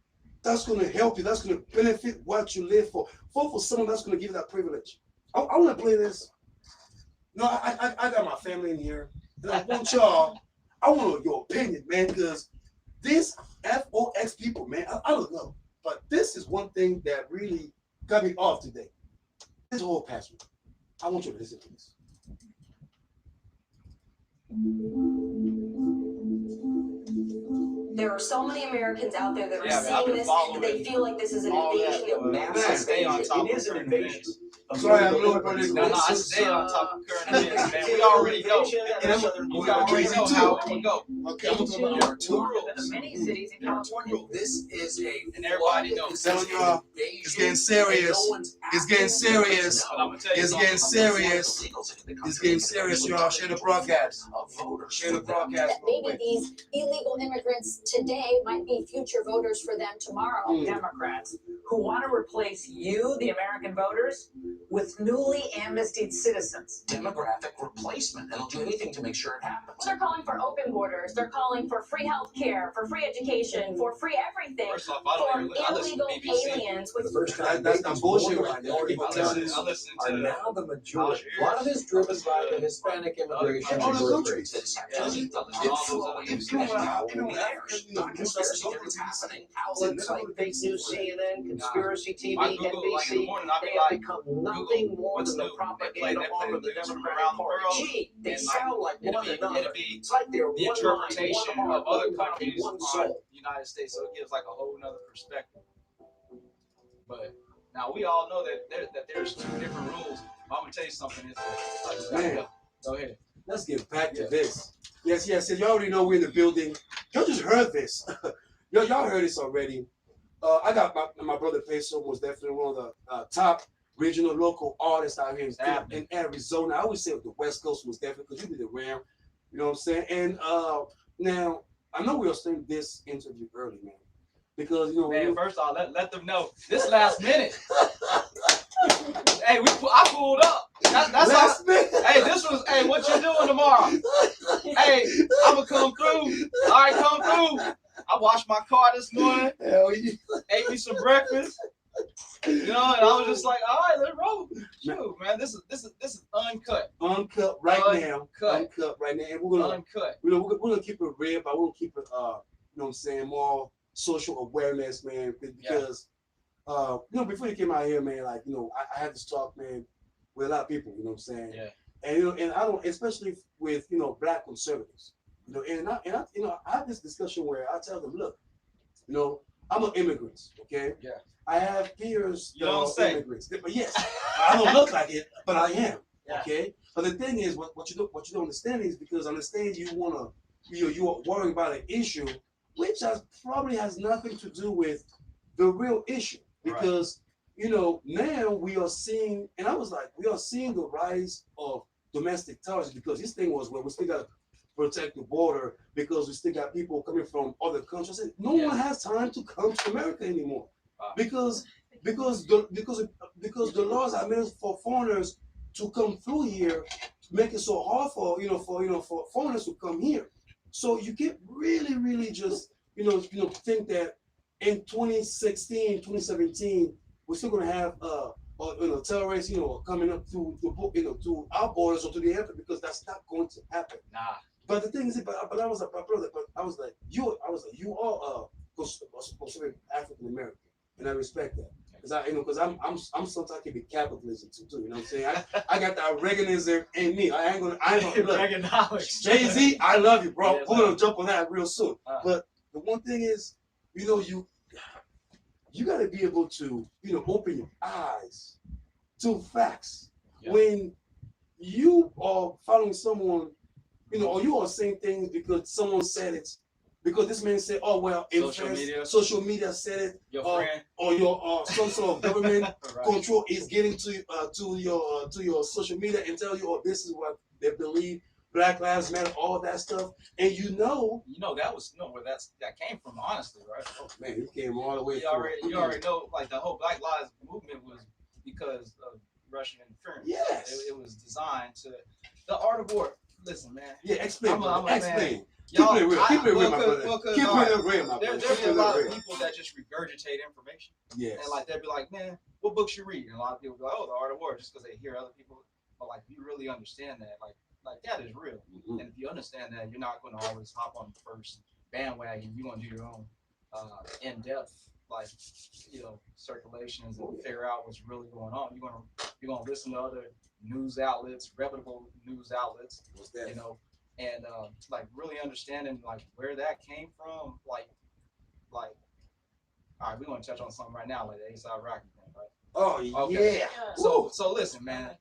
that's going to help you, that's going to benefit what you live for. Vote for someone that's going to give you that privilege. I want to play this. No, I got my family in here, and I want y'all. I want your opinion, man, because this FOX people, man, I don't know, but this is one thing that really got me off today. This whole password. I want you to listen to this. There are so many Americans out there that are seeing this and they feel like this is an invasion of mass. It is an invasion. Sorry, I'm not I stay on top of current events, man. We already know. We already know how it will go. Okay, I'm talking about Many cities in California. This is and everybody knows. Telling y'all, it's getting serious. It's getting serious. It's getting serious. It's getting serious, y'all. Share the broadcast. Share the broadcast. Maybe these illegal immigrants today might be future voters for them tomorrow. Democrats who want to replace you, the American voters, with newly amnestied citizens. Demographic replacement. They'll do anything to make sure it happens. They're calling for open borders. They're calling for free health care, for free education, for free everything First off, for I listen to illegal BBC. aliens. For the first time, That's not bullshit right there. I listen are to now the majority. A lot of this driven by the Hispanic immigration and birth rates. Outlets like fake news, CNN, conspiracy TV, NBC, they have become nothing more than the propaganda arm of the Democratic Party. Gee, they sound like one another. It's like they're the one interpretation mind, one of other heart, one body, countries one on soul. the United States, so it gives like a whole nother perspective. But Now we all know that there's two different rules. I'm gonna tell you something. Man, go ahead. Let's get back to this. Yes. You already know we're in the building. Y'all just heard this. y'all heard this already. I got my brother Peso was definitely one of the top regional local artists out here in Arizona. I always say the West Coast was definitely because you did it around. You know what I'm saying? And now I know we are starting this interview early, man, because Man, first off, let them know this last minute. Hey, I pulled up. That's last minute. Hey, this was. Hey, what you doing tomorrow? Hey, I'ma come through. All right, come through. I washed my car this morning. Hell yeah. Ate me some breakfast. And I was just like, all right, let's roll. Shoot, man, this is uncut. Uncut right now. Uncut right now. And we're gonna uncut. We're gonna keep it real, but we're gonna keep it you know what I'm saying, more social awareness, man. Because before you came out here, man, like, I had this talk, man, with a lot of people, you know what I'm saying? Yeah. And and I don't, especially with black conservatives. And I have this discussion where I tell them, look, I'm an immigrant, okay? Yeah. I have peers You don't say. immigrants. But yes, I don't look like it, but I am. Yeah. Okay? But the thing is, what you don't understand is because I understand you are worrying about an issue which probably has nothing to do with the real issue. Because now we are seeing, and I was like, we are seeing the rise of domestic terrorism because this thing was where we still got to protect the border because we still got people coming from other countries. I said, no one has time to come to America anymore because the laws are made for foreigners to come through here, make it so hard for for foreigners to come here. So you can't really just think that in 2016, 2017, we're still going to have terrorists, coming up to our borders or to the airport because that's not going to happen. Nah. But the thing is, but I was like, my brother, but I was like, you are considered African American, and I respect that because I'm sometimes can be capitalism too. You know what I'm saying? I got that Reaganism in me. I ain't gonna look. Jay-Z, I love you, bro. We're gonna jump on that real soon. But the one thing is, you got to be able to open your eyes to facts when you are following someone. Or you are saying things because someone said it, because this man said, "Oh well, social media said it," your friend, or your some sort of government control is getting to your social media and tell you, "Oh, this is what they believe." Black Lives Matter, all that stuff, and that was where that came from, honestly, right? Oh man, it came all the way. You already know, like the whole Black Lives movement was because of Russian interference. Yes, it was designed to the art of war. Listen, man. Yeah, explain. Explain. Keep it real. Keep it real, my brother. Keep it real, my brother. There's a lot of people that just regurgitate information. Yes. And like they'll be like, man, what books you read? And a lot of people be like, oh, the art of war, just because they hear other people. But like, you really understand that, like that is real. Mm-hmm. And if you understand that, you're not going to always hop on the first bandwagon. You're going to do your own in-depth, circulations and figure out what's really going on. You're gonna listen to other news outlets, reputable news outlets, and really understanding where that came from. All right, we're gonna touch on something right now, like the A$AP Rocky thing, right? Oh okay. Yeah. So listen, man.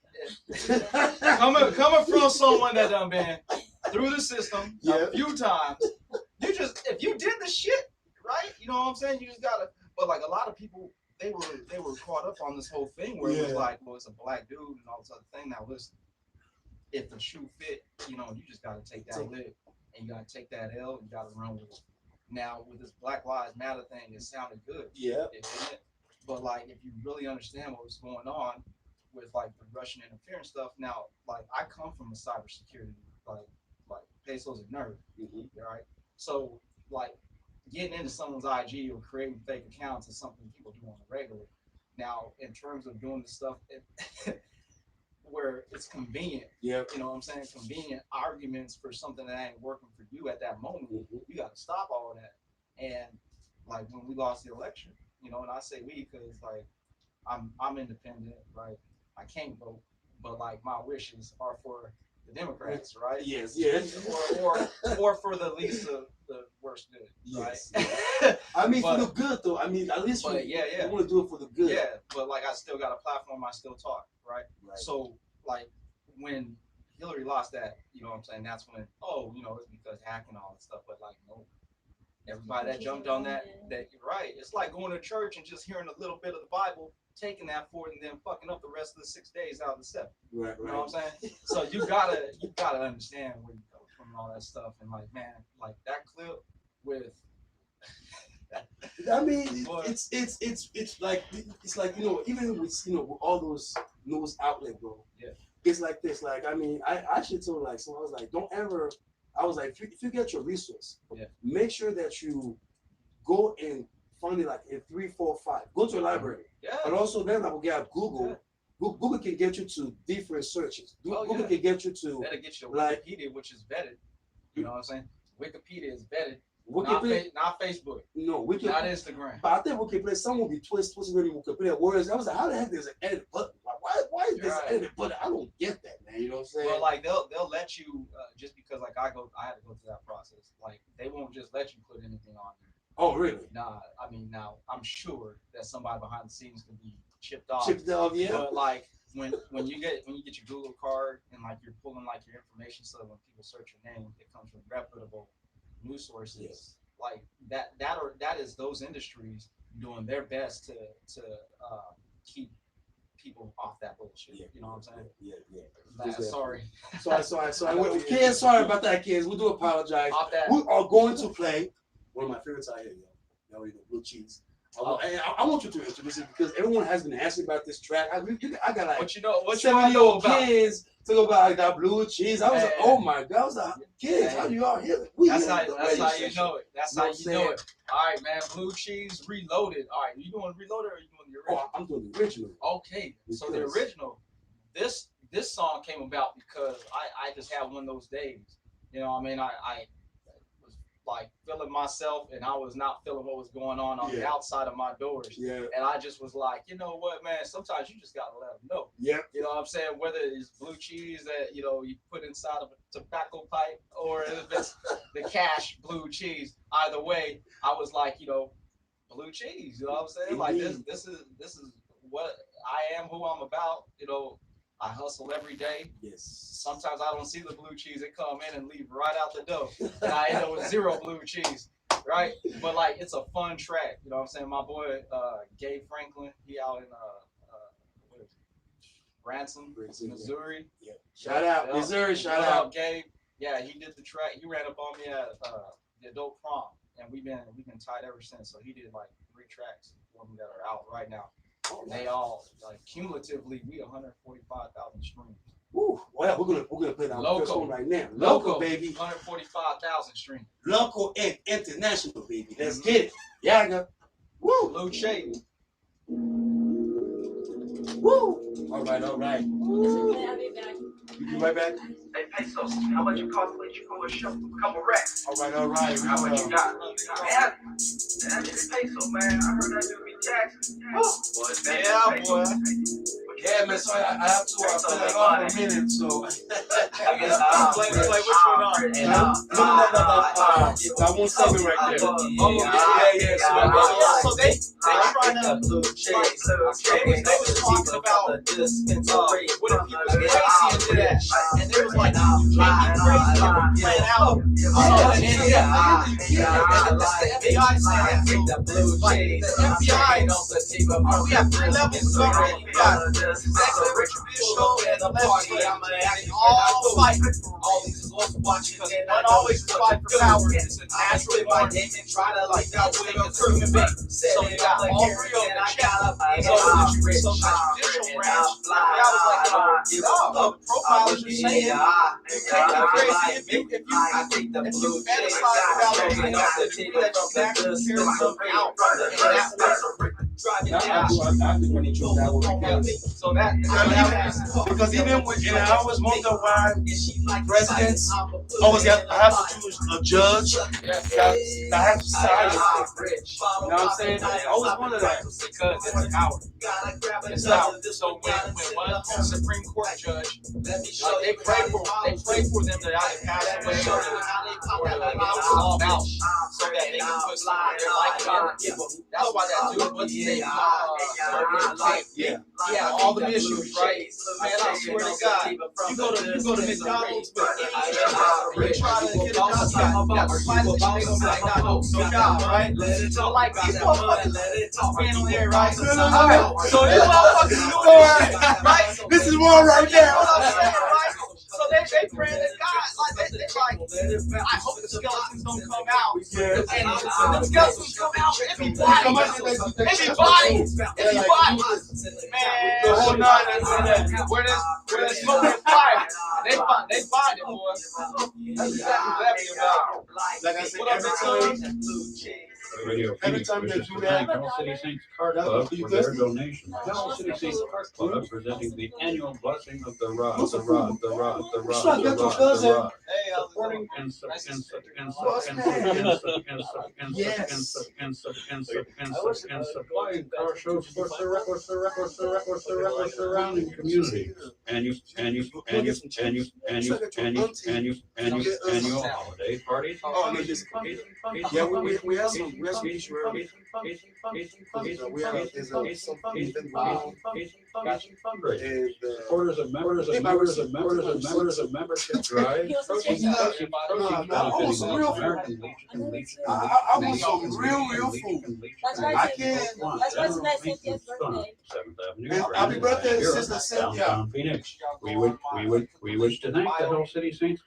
coming from someone that done been through the system a few times, if you did the shit right, you know what I'm saying? You just gotta. But like a lot of people, they were caught up on this whole thing where it was like, well, it's a black dude and all this other thing. Now listen, if the shoe fit, you just gotta take that lick and you gotta take that L. You gotta run with it. Now with this Black Lives Matter thing, it sounded good. Yeah. But if you really understand what was going on with the Russian interference stuff, now I come from a cybersecurity like Peso's a nerd, right? So getting into someone's IG or creating fake accounts is something people do on a regular. Now, in terms of doing the stuff where it's convenient, you know what I'm saying? Convenient arguments for something that ain't working for you at that moment, you got to stop all of that. And when we lost the election, and I say we because I'm independent, right? I can't vote, but my wishes are for the Democrats, right? Yes. Or for the least the worst good, yes. right? I mean, for the good though. I mean, at least you want to do it for the good. Yeah, but like I still got a platform. I still talk, right? So like when Hillary lost that, you know what I'm saying? That's when, it's because hacking all that stuff. But like, no, everybody that jumped on that right. It's like going to church and just hearing a little bit of the Bible, taking that for it, and then fucking up the rest of the 6 days out of the 7. Right. You know what I'm saying? So you gotta understand where you come from and all that stuff. And like, man, like that clip with. I mean, it's like even with with all those news outlets, bro. Yeah. It's like this. Like, I mean, I actually told I was like, don't ever. I was like, if you get your resource, make sure that you go and find it like in 3, 4, 5. Go to a library. Yeah. But also then I will get Google. Yeah. Google can get you to different searches. Google can get you to. That'll get you Wikipedia, which is vetted. You know what I'm saying? Wikipedia is vetted. Not Facebook. No, not Instagram. But I think Wikipedia, some will be twisted in Wikipedia. Whereas I was like, how the heck there's an edit button? Why is this edit button? I don't get that, man. You know what I'm saying? Well, like they'll let you just because like I had to go through that process. Like they won't just let you put anything on there. Oh, really? Nah, I mean now I'm sure that somebody behind the scenes can be chipped off. Yeah. But like when you get your Google card and like you're pulling like your information, so when people search your name, it comes from reputable news sources. Yes. Like that is those industries doing their best to keep people off that bullshit. Yeah. You know what I'm saying? Yeah. Sorry. Kids, sorry about that, kids. We do apologize. We are going to play one of my favorites out here, yo. You know, Blue Cheese. I want you to introduce it because everyone has been asking about this track. I got like what you know about kids talk about like that Blue Cheese. I was like, oh my god, I was like, kids, how do y'all hear it? That's how you know it. That's how you know it. All right, man. Blue Cheese Reloaded. All right, you doing Reloaded or are you doing the original? Oh, I'm doing the original. Okay, so the original. This song came about because I just had one of those days. You know, I mean, I was like feeling myself, and I was not feeling what was going on the outside of my doors. Yeah. And I just was like, you know what, man? Sometimes you just gotta let them know. Yeah. You know what I'm saying? Whether it's blue cheese that you put inside of a tobacco pipe, or if it's the cash blue cheese. Either way, I was like, blue cheese. You know what I'm saying? Like this is what I am, who I'm about. I hustle every day. Yes. Sometimes I don't see the blue cheese. It come in and leave right out the door. And I end up with 0 blue cheese. Right? But like it's a fun track. You know what I'm saying? My boy Gabe Franklin, he out in what is it? Ransom, Missouri. Yeah. Shout out, Missouri, shout out. Gabe. Yeah, he did the track. He ran up on me at the adult prom. And we've been tight ever since. So he did like 3 tracks for me that are out right now. And they all like cumulatively we 145,000 streams. Ooh, well, we're gonna play that first one right now. Local, baby. 145,000 streams. Local and international, baby. Let's get it. Yaggah. Woo. Blue Shade. Woo. All right. You be right back. Hey, Peso, how much it cost to let you go and show a couple racks? All right. How much you got? Man, that shit Peso, man. I heard that dude be taxing. Boy. Yeah, man. So I have to fill it on in a minute. So I guess play which one on? That one segment right there. Yeah. So they trying to blue cheese. They was talking about what if people crazy into that, and there was like you can't get crazy and plan out. And the FBI saying that the FBI, we have 3 levels of government. We got executive, judicial, and the legislative. All fight. All these laws watching, one always fight for power. It's a natural by name and try to like that way of human being. So we got all 3 of them. So the judicial branch, I was like, get off. The profilers are saying you can't get crazy if you fantasize about everything else that you actually carry something out. And that's So that because even when, and I always wonder why presidents always have to choose a judge that has to side. You know what I'm saying? I always wonder that. Because it's power. It's power. So when one Supreme Court judge, they pray for them to either pass away or get all out so that they can put some of their life in. That's why that dude, what's his name? Yeah, all the issues, right? Man, I swear to God, you go to McDonald's with any you try to get a job, you got to fight it, they gonna be like, nah, no job, right? So like these motherfuckers stand on there, right? Alright, so these motherfuckers doing it, right? This is one right Yeah, now. what I'm saying, right? So they pray to God, like they like, I hope the skeletons don't come out. Yeah. And when the skeletons come out, it be bodies. Man, The whole nine where there's smoke and fire, they find it, boy. That's exactly what that be about. Like I said, What up, every time they do that, All City Saints Card Club for their donation. All City Saints Card Club presenting the annual blessing of the rod, the rod, the rod, the rod, the rod, the rod. Supporting and supplying car shows for the surrounding community. Annual holiday parties. yeah, we have some issues. We have Supporters of membership drive. I want some real food. I can't. That's my 50th birthday. 7th And happy birthday, Sister Cynthia. Downtown Phoenix. We wish to thank the Hell City Saints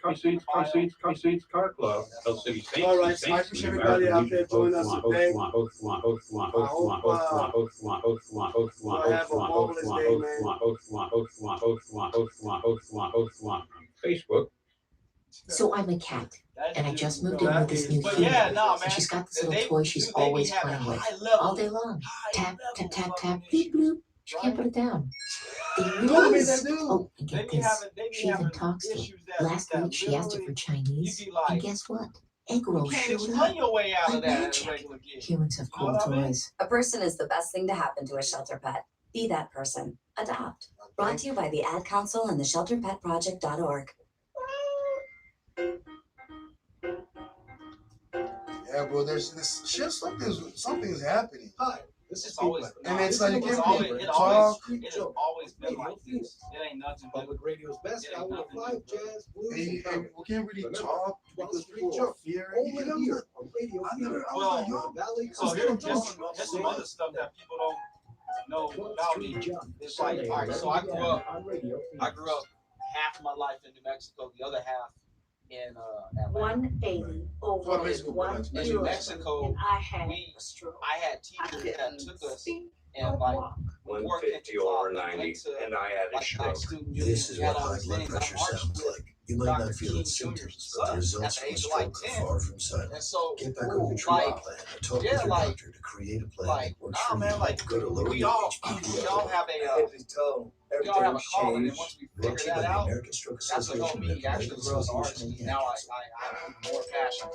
Car Club. Hell City Saints. All right, so I appreciate everybody out there joining us today. Facebook. So I'm a cat, and I just moved in with this new female, and she's got this little toy she's always playing with, all day long. Tap, tap, tap, tap, beep, bloop. She can't put it down. There it is. Oh, and get this. She even talks to it. Last week she asked her for Chinese, and guess what? Egg rolls showed up. Like magic. Humans have cool toys. A person is the best thing to happen to a shelter pet. Be that person. Adopt. Brought to you by the Ad Council and the ShelterPetProject.org. Yeah, bro. There's this shit. Something's happening. This is always, and it's like it has always been like this. It ain't nothing. Public radio's best hour of live jazz, blues, we can't really talk because people are fearing. only here on Radio So here's just some other stuff that people don't know about me. It's like, all right, so I grew up half of my life in New Mexico, the other half in Atlanta. 180 over 1 In New Mexico, and I had teachers that took us and like 150 over 90, and I had a stroke. This is what high blood pressure sounds like. You might not feel its symptoms, but the results from a stroke are far from silent. Get back on your treatment plan and talk with your doctor to create a plan that works for you. Go to we all have a calling, and once we figure that out, that's what helped me actually grow as an artist. Now I have more passion.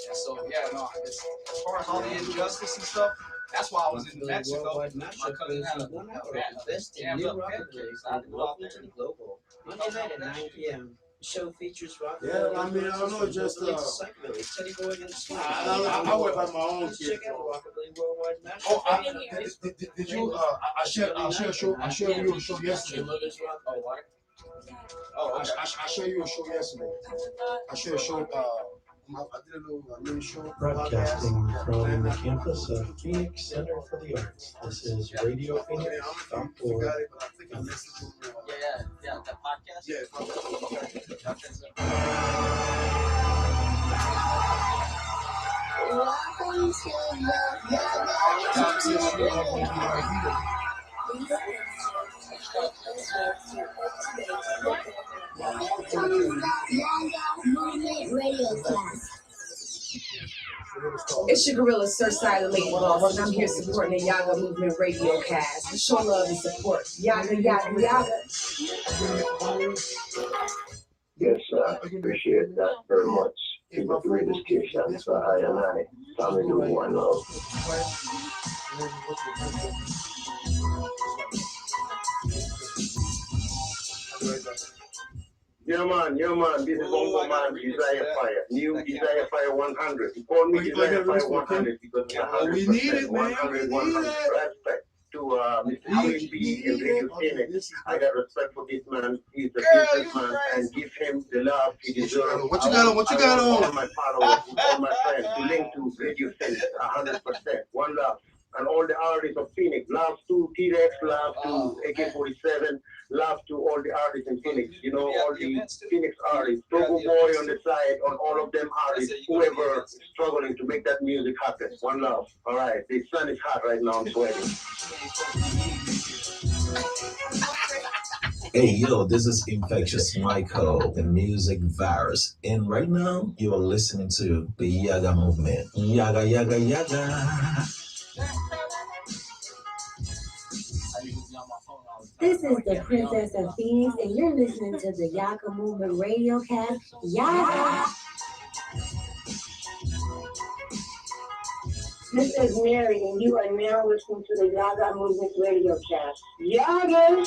And so, yeah, no, as far as all the injustice and stuff, that's why I was in New Mexico. My cousin had a jammed up head case. I had to go out there. Monday night at 9 p.m. Show features rock. Yeah, I mean, I don't know, just I work by my own kid. Check out Rockabilly Worldwide National. Oh, did you? I shared you a show yesterday. Oh, I shared you a show yesterday. I shared a show. I did a little mini show. Broadcasting from the campus of Phoenix Center for the Arts. This is Radio Phoenix. Yeah, that podcast? Yeah. Yaggah Movement RadioCast. It's your gorilla, Sir Silent Lady Boss, and I'm here supporting the Yaggah Movement RadioCast. To show love and support. Yaggah, Yaggah, Yaggah. Yes, I appreciate that very much. Keep up the radio station for I and I. Family do one love. Yeah man, this is Bongo Man, Desire Fire, new Desire Fire 100. You call me Desire Fire 100 because it's 100%, we need it, man. 100, 100. Respect to Mr. Queen B and Radio Phoenix. I got respect for this man. He's a businessman and give him the love he deserves. What you got on? What you got on? All my followers, all my friends to link to Radio Phoenix 100%. One love. And all the artists of Phoenix, love to T-Rex, love to AK-47, love to all the artists in Phoenix, you know, all the Phoenix artists, Togo Boy on the side, on all of them artists, whoever is struggling to make that music happen. One love. All right, the sun is hot right now, I'm sweating. Hey yo, this is Infectious Michael, the music virus. And right now, you are listening to the Yaggah Movement. Yaggah, Yaggah, Yaggah. This is the Princess of Phoenix, and you're listening to the Yaggah Movement RadioCast. Yaggah! This is Mary, and you are now listening to the Yaggah Movement RadioCast. Yaggah!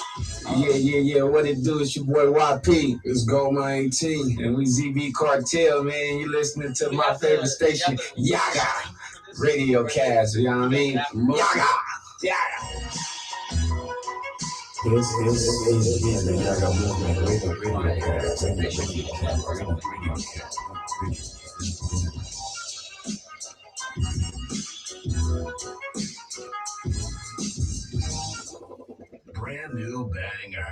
Yeah. What it do? It's your boy YP. It's Goma 18. And we ZB Cartel, man. You listening to my favorite station, Yaggah RadioCast. You know what I mean? Yaggah! This is the Yaggah Movement RadioCast. Brand new banger.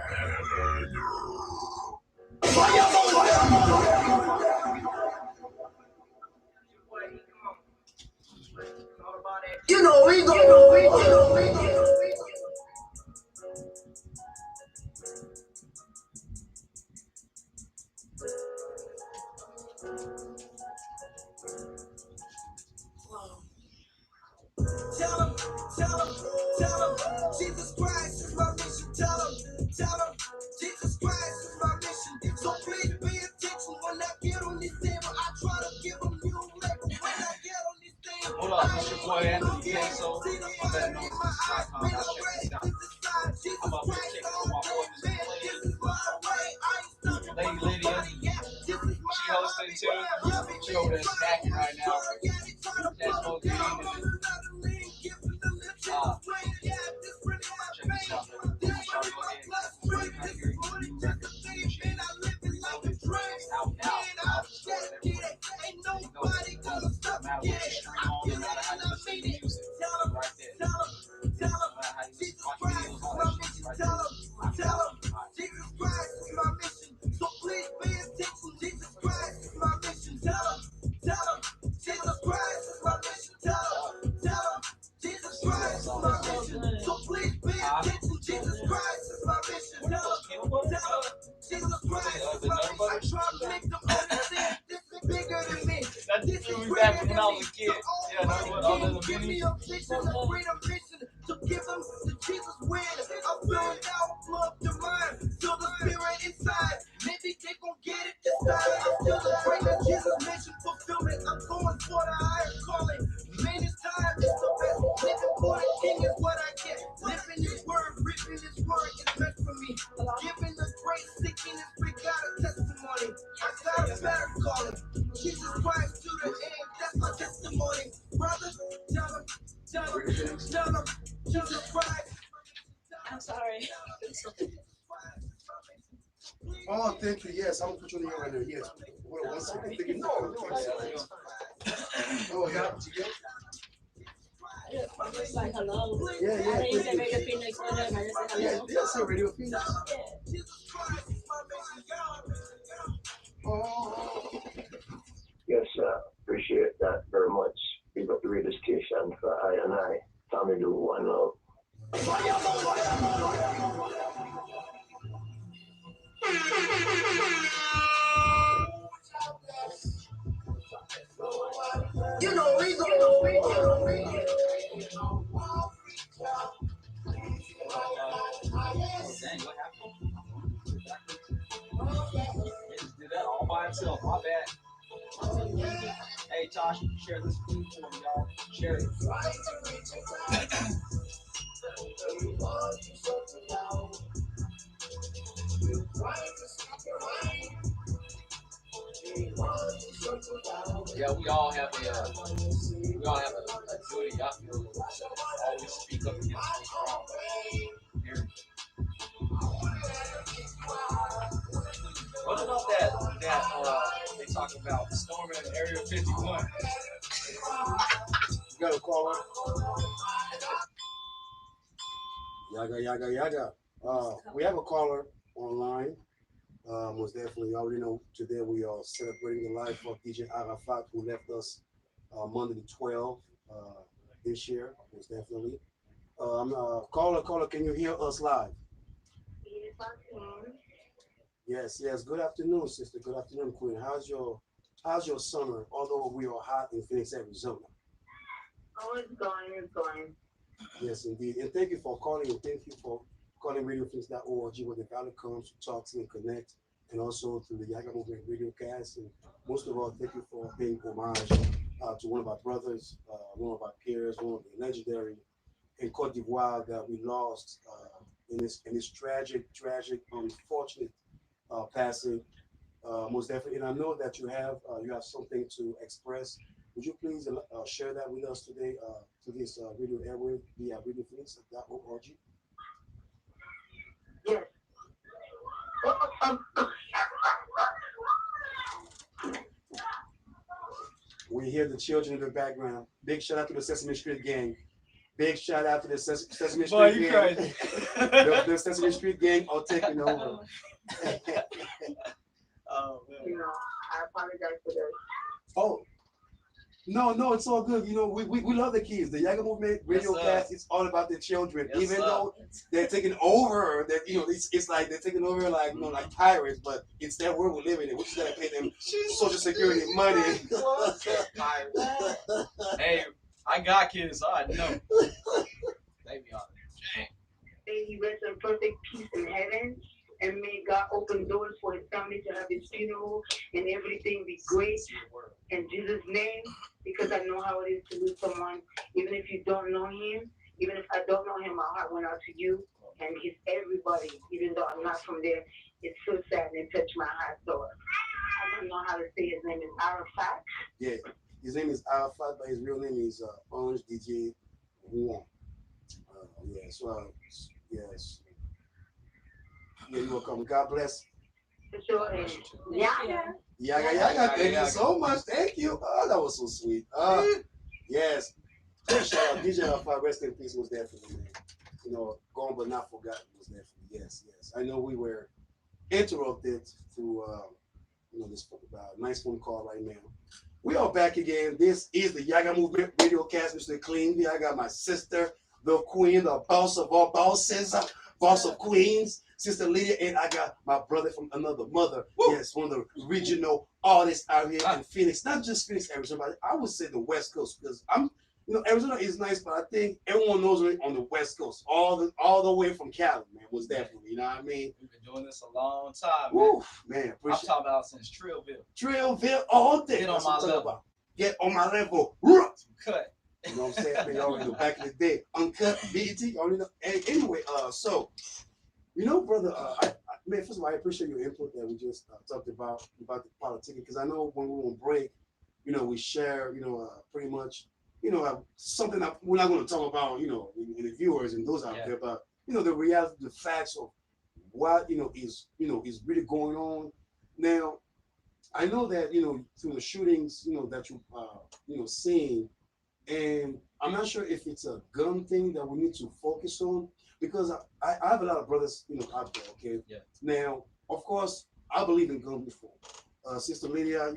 You know we go. Tell him, Jesus Christ is my mission. Tell him, Jesus Christ is my mission. So please pay attention when I get on this table. I try to give them new label when I get on this table. Hold up, it's your boy Anthony Peso. You better know this is I'm about to check this out. I'm up here checking for my boy Mr. Lady, she hosting too. She over there snacking right now. That's no green. Check this out, man. Out now. Ain't nobody gonna stop me. No matter what you stream on, no matter how you listen to music, right there. No matter how you listen to videos, all that shit, right there. Tell him, Jesus Christ is my mission. So please pay attention. Jesus Christ is my mission. Tell him, Jesus Christ is my mission. Tell him, Jesus Christ is my mission. So please pay attention. Jesus Christ is my mission. Tell him, Jesus Christ is my mission. I try to make them understand this is bigger than me. This is back when I was a kid. Yeah, no, give me a vision, a greater mission to give them the Jesus win. I'm feeling now, blood to mind, feel the spirit inside. Maybe they gon' get it this time. I'm still a greater Jesus mission fulfillment. I'm going for the higher calling. Man, it's time, it's the best. Living for the King is what I get. Living His word, reaping His word is meant for me. Giving the grace, seeking His free, got a testimony. I got a better calling. Jesus Christ to the end, that's my testimony. Brother, tell him, Jesus Christ. I'm sorry. Oh, thank you. Yes, I'm gonna put you in the air right now. Yes. What a once again. No. Oh, yeah. I'm just like, hello. Yeah. I didn't say Radio Phoenix for them. I just said hello. Yeah, yes, sir, Radio Phoenix. Yes, appreciate that very much. Keep up the radio station for I and I. Family do one love. You know we go. Share this food for them, y'all. Share it. Yeah, we all have a duty. I feel to always speak up against what's wrong. Here. What about that they talk about storming Area 51? You got a caller? Yaggah. We have a caller online. Most definitely, you already know today we are celebrating the life of DJ Arafat, who left us Monday the 12th this year. Most definitely. Caller, can you hear us live? Yes, I can. Yes. Good afternoon, sister. Good afternoon, Queen. How's your summer? Although we are hot in Phoenix, Arizona. Oh, it's going. Yes, indeed. And thank you for calling. And thank you for calling RadioPhoenix.org, where the value comes to talk to and connect, and also through the Yaggah Movement RadioCast. And most of all, thank you for paying homage to one of our brothers, one of our peers, one of the legendary in Cote d'Ivoire that we lost in this tragic, unfortunate passing. Most definitely, and I know that you have something to express. Would you please share that with us today to this radio airway via RadioPhoenix.org? Yes. We hear the children in the background. Big shout out to the Sesame Street gang. Big shout out to the Sesame Street gang. The Sesame Street gang are taking over. Oh, man. I apologize for that. Oh. No, it's all good. We love the kids. The Yaggah Movement RadioCast is all about the children. Yes, even though they're taking over, that it's like they're taking over like like pirates, but it's their world we're living in. We just gotta pay them Social Security money. Hey, I got kids, so I know. They be on it. May he rest in perfect peace in heaven, and may God open doors for his family to have his funeral and everything be great in Jesus' name. Because I know how it is to lose someone, even if you don't know him, even if I don't know him, my heart went out to you, and he's everybody, even though I'm not from there. It's so sad and it touched my heart. So I don't know how to say his name is Arafat. Yeah, his name is Arafat, but his real name is Orange DJ Juan. Yes. Yeah, you're welcome. God bless. Sure. Yaggah. Thank you so much. Thank you. Oh, that was so sweet. Yes. Shout out DJ Arafat. Rest in peace. Was definitely, man. Gone but not forgotten. Was definitely. Yes. I know we were interrupted through this nice phone call right now. We are back again. This is the Yaggah Movement RadioCast, Mr. Clean. I got my sister, the queen, the boss of all bosses, boss of queens, Sister Lydia, and I got my brother from another mother. Woo! Yes, one of the regional artists out here in Phoenix. Not just Phoenix, Arizona, but I would say the West Coast, because Arizona is nice, but I think everyone knows me on the West Coast, all the way from Cali, man. Was definitely, you know what I mean? We've been doing this a long time, man. Woo, man, I'm talking about since Trillville. Trillville all day. Get on my level. Get on my level. Cut. You know what I'm saying? I mean, y'all know back in the day, uncut, BET. Anyway, so brother, first of all, I appreciate your input that we just talked about the politicking, because I know when we were on break, we share, pretty much, something that we're not going to talk about, in the viewers and those out there, but the reality, the facts of what is really going on now. I know that through the shootings that you seeing, and I'm not sure if it's a gun thing that we need to focus on, because I have a lot of brothers out there. Okay. Yeah. Now, of course, I believe in gun reform. Sister Lydia,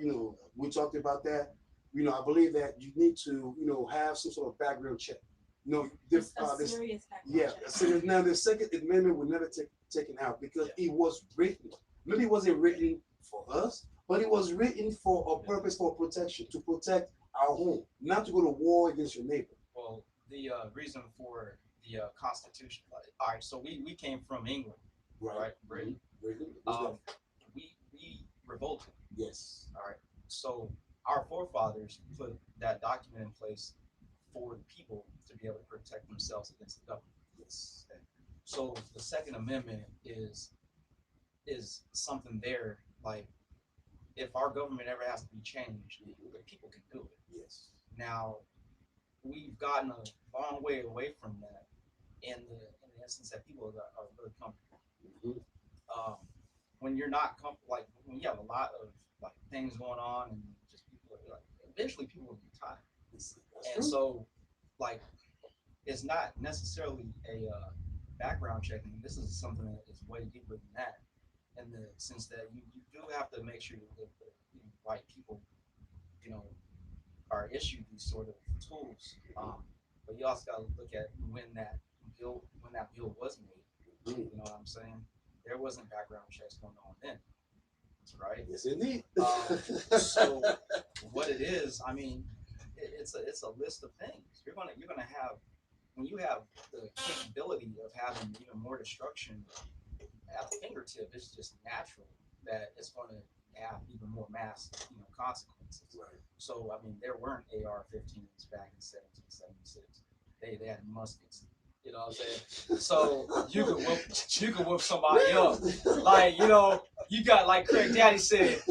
we talked about that. I believe that you need to have some sort of background check. Serious background check. Now the Second Amendment will never taken out, because it was written. Maybe it wasn't written for us, but it was written for a purpose, for protection, to protect our home, not to go to war against your neighbor. Well, the reason for the Constitution. All right, so we came from England, right? Britain. We we revolted. Yes. All right. So our forefathers put that document in place for the people to be able to protect themselves against the government. Yes. So the Second Amendment is something there, like, if our government ever has to be changed, the people can do it. Yes. Now, we've gotten a long way away from that in the instance that people are really comfortable. When you're not comfortable, like when you have a lot of like things going on, and just people are like, eventually people will be tired. And so, like, it's not necessarily a background checking. This is something that is way deeper than that, in the sense that you do have to make sure that the right people, you know, are issued these sort of tools. But you also got to look at when that bill was made. You know what I'm saying? There wasn't background checks going on then, right? Yes, indeed. So what it is, I mean, it's a list of things. You're gonna have, when you have the capability of having even more destruction at the fingertip, it's just natural that it's going to have even more mass, consequences. Right. So I mean, there weren't AR-15s back in 1776. They had muskets. You know what I'm saying? So you could whoop somebody up. Like, you got, like Craig Daddy said.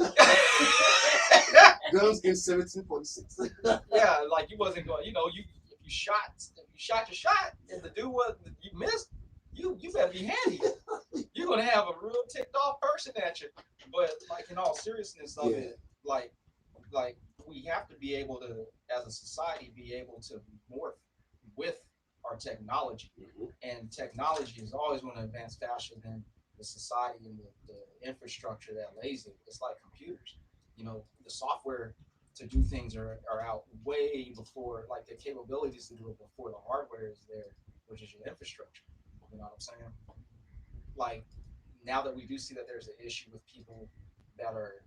Guns in 1746. Yeah, like you wasn't going, if you shot your shot and the dude you missed, you better be handy. You're gonna have a real ticked off person at you. But like, in all seriousness of it, like we have to be able to, as a society, be able to morph with our technology. And technology is always going to advance faster than the society and the infrastructure that lays it. It's like computers. The software to do things are out way before, like, the capabilities to do it before the hardware is there, which is your infrastructure. You know what I'm saying? Like, now that we do see that there's an issue with people that are,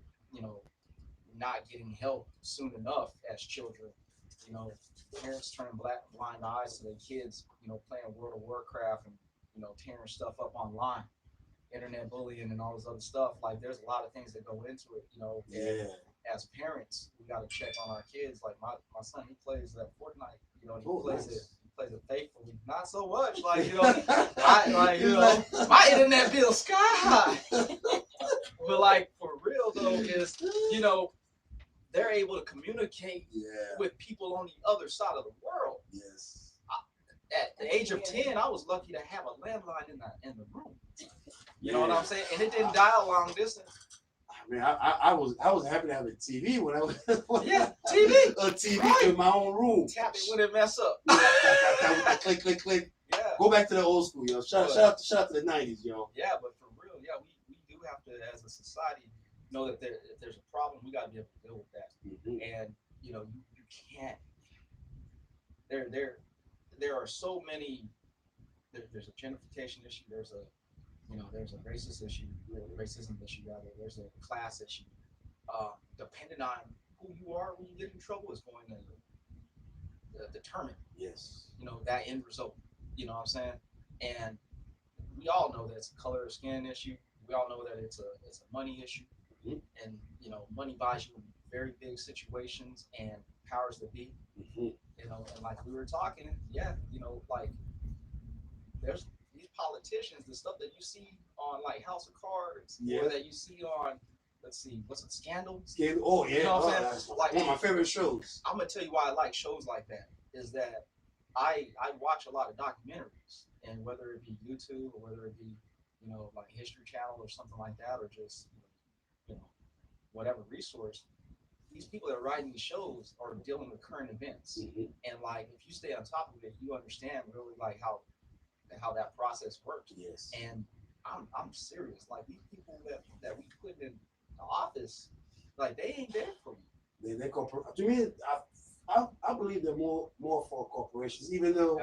not getting help soon enough as children, parents turning blind eyes to their kids, playing World of Warcraft and, tearing stuff up online, internet bullying and all this other stuff. Like, there's a lot of things that go into it, And as parents, we got to check on our kids. Like my son, he plays that Fortnite, he plays it faithfully. Not so much, like, my internet bill sky high. But like, for real though, is, they're able to communicate with people on the other side of the world. Yes. At the age of 10, I was lucky to have a landline in the room. You know what I'm saying? And it didn't dial long distance. I mean, I was happy to have a TV when I was TV. A TV in my own room. Tap it when it mess up. Click. Yeah. Go back to the old school, yo. Shout out to the 90s, yo. Yeah, but for real, we do have to, as a society, know that if there's a problem, we got to be able to deal with that. And you can't. There are so many. There's a gentrification issue. There's a racist issue, racism issue rather. There's a class issue. Depending on who you are when you get in trouble is going to determine. Yes. That end result. You know what I'm saying? And we all know that it's a color of skin issue. We all know that it's a money issue. And money buys you in very big situations and powers that be. And like we were talking, like there's these politicians, the stuff that you see on like House of Cards, or that you see on, let's see, what's it, Scandal? Oh yeah, you know what I'm saying? That's Like, one of my favorite shows. I'm gonna tell you why I like shows like that. Is that I watch a lot of documentaries, and whether it be YouTube or whether it be like History Channel or something like that, or just whatever resource, these people that are writing these shows are dealing with current events. And like, if you stay on top of it, you understand really like how that process works. Yes. And I'm serious. Like, these people that we put in the office, like, they ain't there for you. To me, I believe they're more for corporations, even though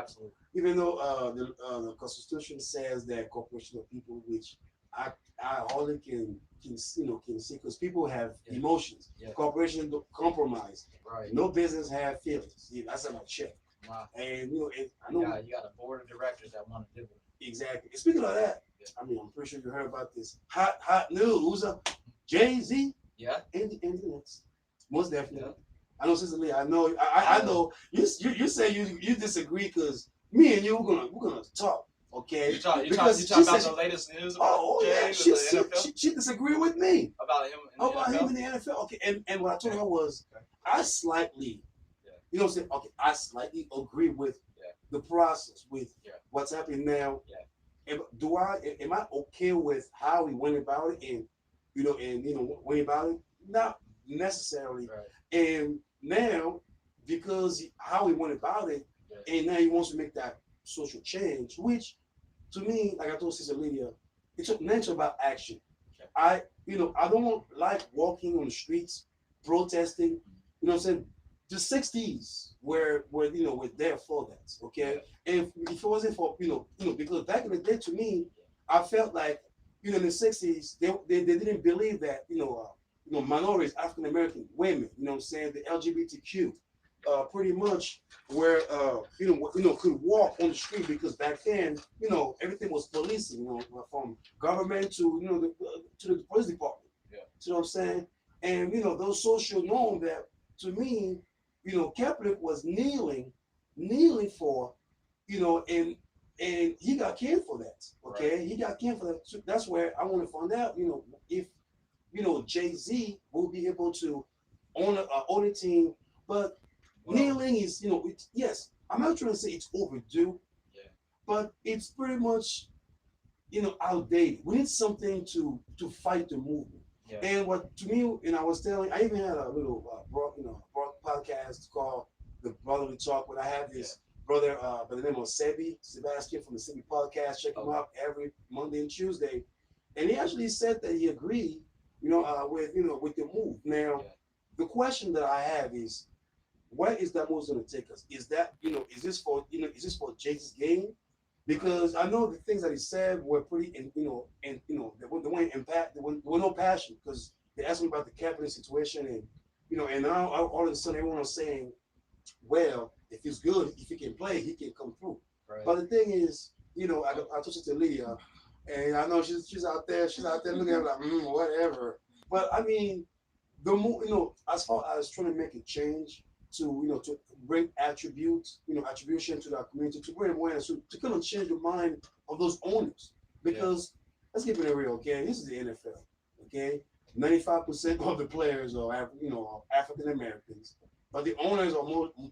the Constitution says that corporations are people, which I hardly can see, because people have emotions. Corporations don't compromise. Right. No business have feelings. That's about check. Wow. And I know you got a board of directors that want to do it. Exactly. And speaking of that, I mean, I'm pretty sure you heard about this hot news. Jay-Z. Yeah. And the next. Most definitely. I know, Sister Lee. I know. I know. You say you disagree because me and you we're gonna talk. Okay. You talk because about the latest news about yeah, she disagreed with me about him in the NFL. Okay, and what I told her was I slightly, you know what I'm saying? Okay, I slightly agree with the process with what's happening now. Am I okay with how we went about it and went about it? Not necessarily. And now, because how we went about it, and now he wants to make that social change, which to me, like I told Sister Lydia, it's mental about action. I don't like walking on the streets, protesting. You know what I'm saying? The 60s were there for that. Okay, and if it wasn't for because back in the day, to me, I felt like in the 60s they didn't believe that minorities, African American women, you know what I'm saying, the LGBTQ, pretty much where could walk on the street because back then everything was policing, from government to to the police department. You know what I'm saying? And those social norms that to me, Catholic was kneeling for, and he got killed for that. Okay, he got killed for that. So that's where I want to find out, if Jay-Z will be able to own a team, but kneeling is, yes, I'm not trying to say it's overdue, but it's pretty much, outdated. We need something to fight the movement. And what to me, and I was telling, I even had a little podcast called the Brotherly Talk, where I have this brother by the name of Sebastian from the Sebi Podcast. Check him out every Monday and Tuesday, and he actually said that he agreed, with the move. Now, the question that I have is, where is that move going to take us? Is that is this for Jay-Z's game? Because I know the things that he said were pretty, they weren't impact. There were no passion, because they asked me about the cabinet situation, and now all of a sudden everyone was saying, well, if he's good, if he can play, he can come through. Right. But the thing is, I told you to Lydia, and I know she's out there looking at me like, whatever. But I mean, the more, as far as trying to make a change to bring attribution to that community, to bring awareness, to kind of change the mind of those owners. Because let's keep it real, okay? This is the NFL, okay? 95% of the players are African Americans, but the owners are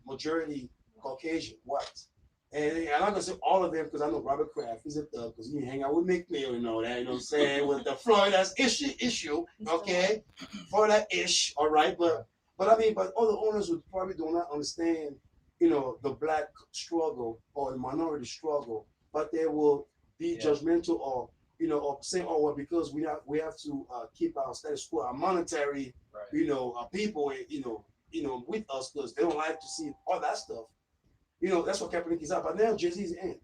majority Caucasian, white. And I'm not gonna say all of them, because I know Robert Kraft, he's a thug, because he hang out with McNeil and all that, you know what I'm saying, with the Florida's issue, okay? Florida-ish, all right, but other owners would probably do not understand, the black struggle or the minority struggle, but they will be judgmental or saying, oh, well, because we have to keep our status quo, our monetary, people, with us, because they don't like to see all that stuff. That's what Kaepernick is out. But now Jay-Z's in.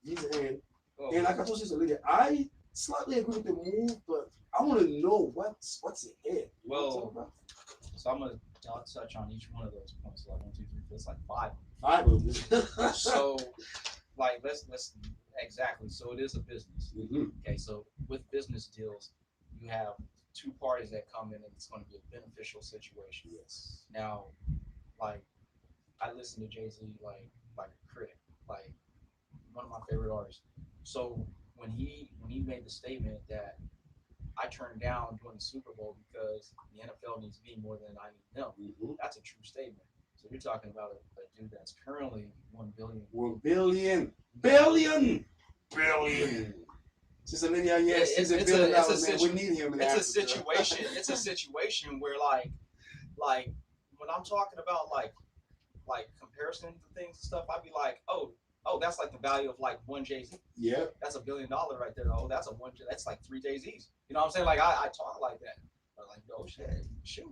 He's in. Oh. And like I told you earlier, I slightly agree with the move, but I want to know what's ahead. Well, so I'm gonna touch on each one of those points. Like 1, 2, 3, 4. It's like 5. 5 of them. So, like, let's exactly. So it is a business. Mm-hmm. Okay. So with business deals, you have two parties that come in, and it's going to be a beneficial situation. Yes. Now, like, I listen to Jay-Z like a critic, like one of my favorite artists. So when he made the statement that I turned down doing the Super Bowl because the NFL needs me more than I need them, that's a true statement. So you're talking about a dude that's currently $1 billion. $1 billion. It's a we need him. It's a situation. It's a situation where like when I'm talking about like comparison to things and stuff, I'd be like, oh, that's like the value of like one Jay-Z. Yeah. That's $1 billion right there. Oh, that's like 3 Jay-Z's. You know what I'm saying? Like I talk like that. I'm like, oh shit, shoot.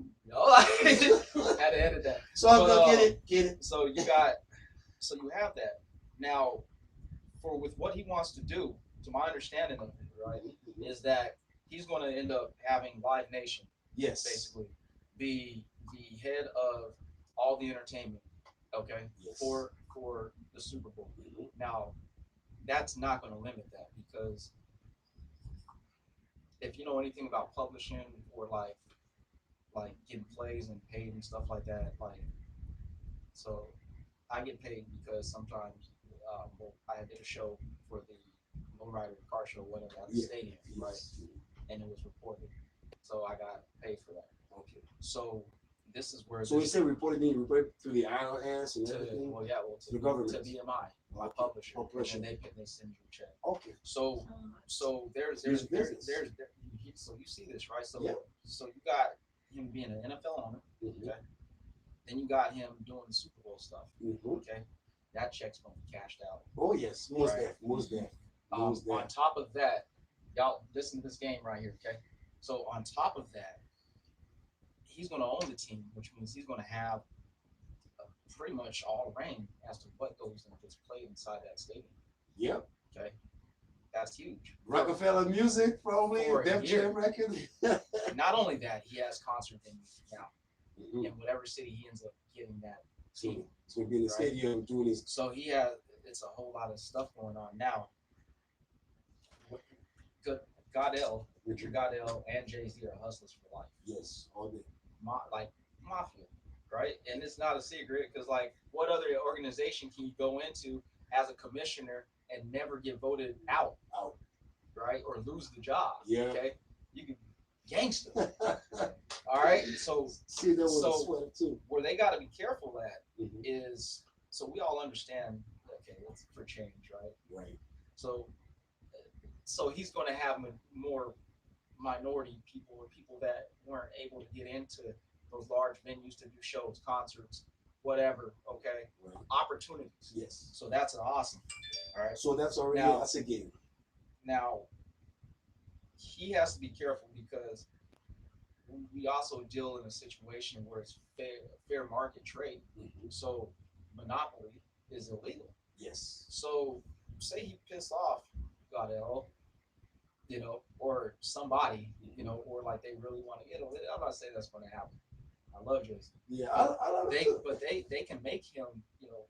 Had to edit that. So I'm gonna get it. So you have that. Now, with what he wants to do, to my understanding of it, right, is that he's gonna end up having Live Nation. Yes. Basically be the head of all the entertainment. Okay. Yes. For the Super Bowl. Now, that's not going to limit that, because if you know anything about publishing or like like getting plays and paid and stuff like that. Like, so I get paid because sometimes I did a show for the lowrider car show, whatever, at the stadium, right? And it was reported, so I got paid for that. Okay. So this is where. So you say reported, you report through the IRS and everything. Well, yeah, well, to the government, to BMI, my publisher, and they send you a check. Okay. So there's so you see this, right? So so you got him being an NFL owner, okay? Then you got him doing the Super Bowl stuff, okay? That check's gonna be cashed out. Oh yes, most definitely. On top of that, y'all listen to this game right here, okay? So on top of that, he's gonna own the team, which means he's gonna have pretty much all the reign as to what goes and gets played inside that stadium. Yep. Okay. That's huge. Rockefeller Music, probably. Def Jam record. Not only that, he has concert venues now in whatever city he ends up getting that team. So he'll be in the stadium doing his. So he has. It's a whole lot of stuff going on now. Goddell, Richard Goddell, and Jay-Z are hustlers for life. Yes, all day. Like mafia, right? And it's not a secret because, like, what other organization can you go into as a commissioner and never get voted out, right? Or lose the job? Yeah. Okay. You can gangster. All right. So see that was a sweater too. Where they got to be careful at is, so we all understand. Okay, it's for change, right? Right. So he's going to have more minority people or people that weren't able to get into those large venues to do shows, concerts, whatever. Okay, opportunities. Yes. So that's awesome. All right. So that's already that's a game. Now he has to be careful because we also deal in a situation where it's fair market trade. So monopoly is illegal. Yes. So say he pissed off Goddell, you know, or somebody, you know, or like they really want to get him. I'm not saying that's going to happen. I love Jason. Yeah, I love it. But they can make him, you know,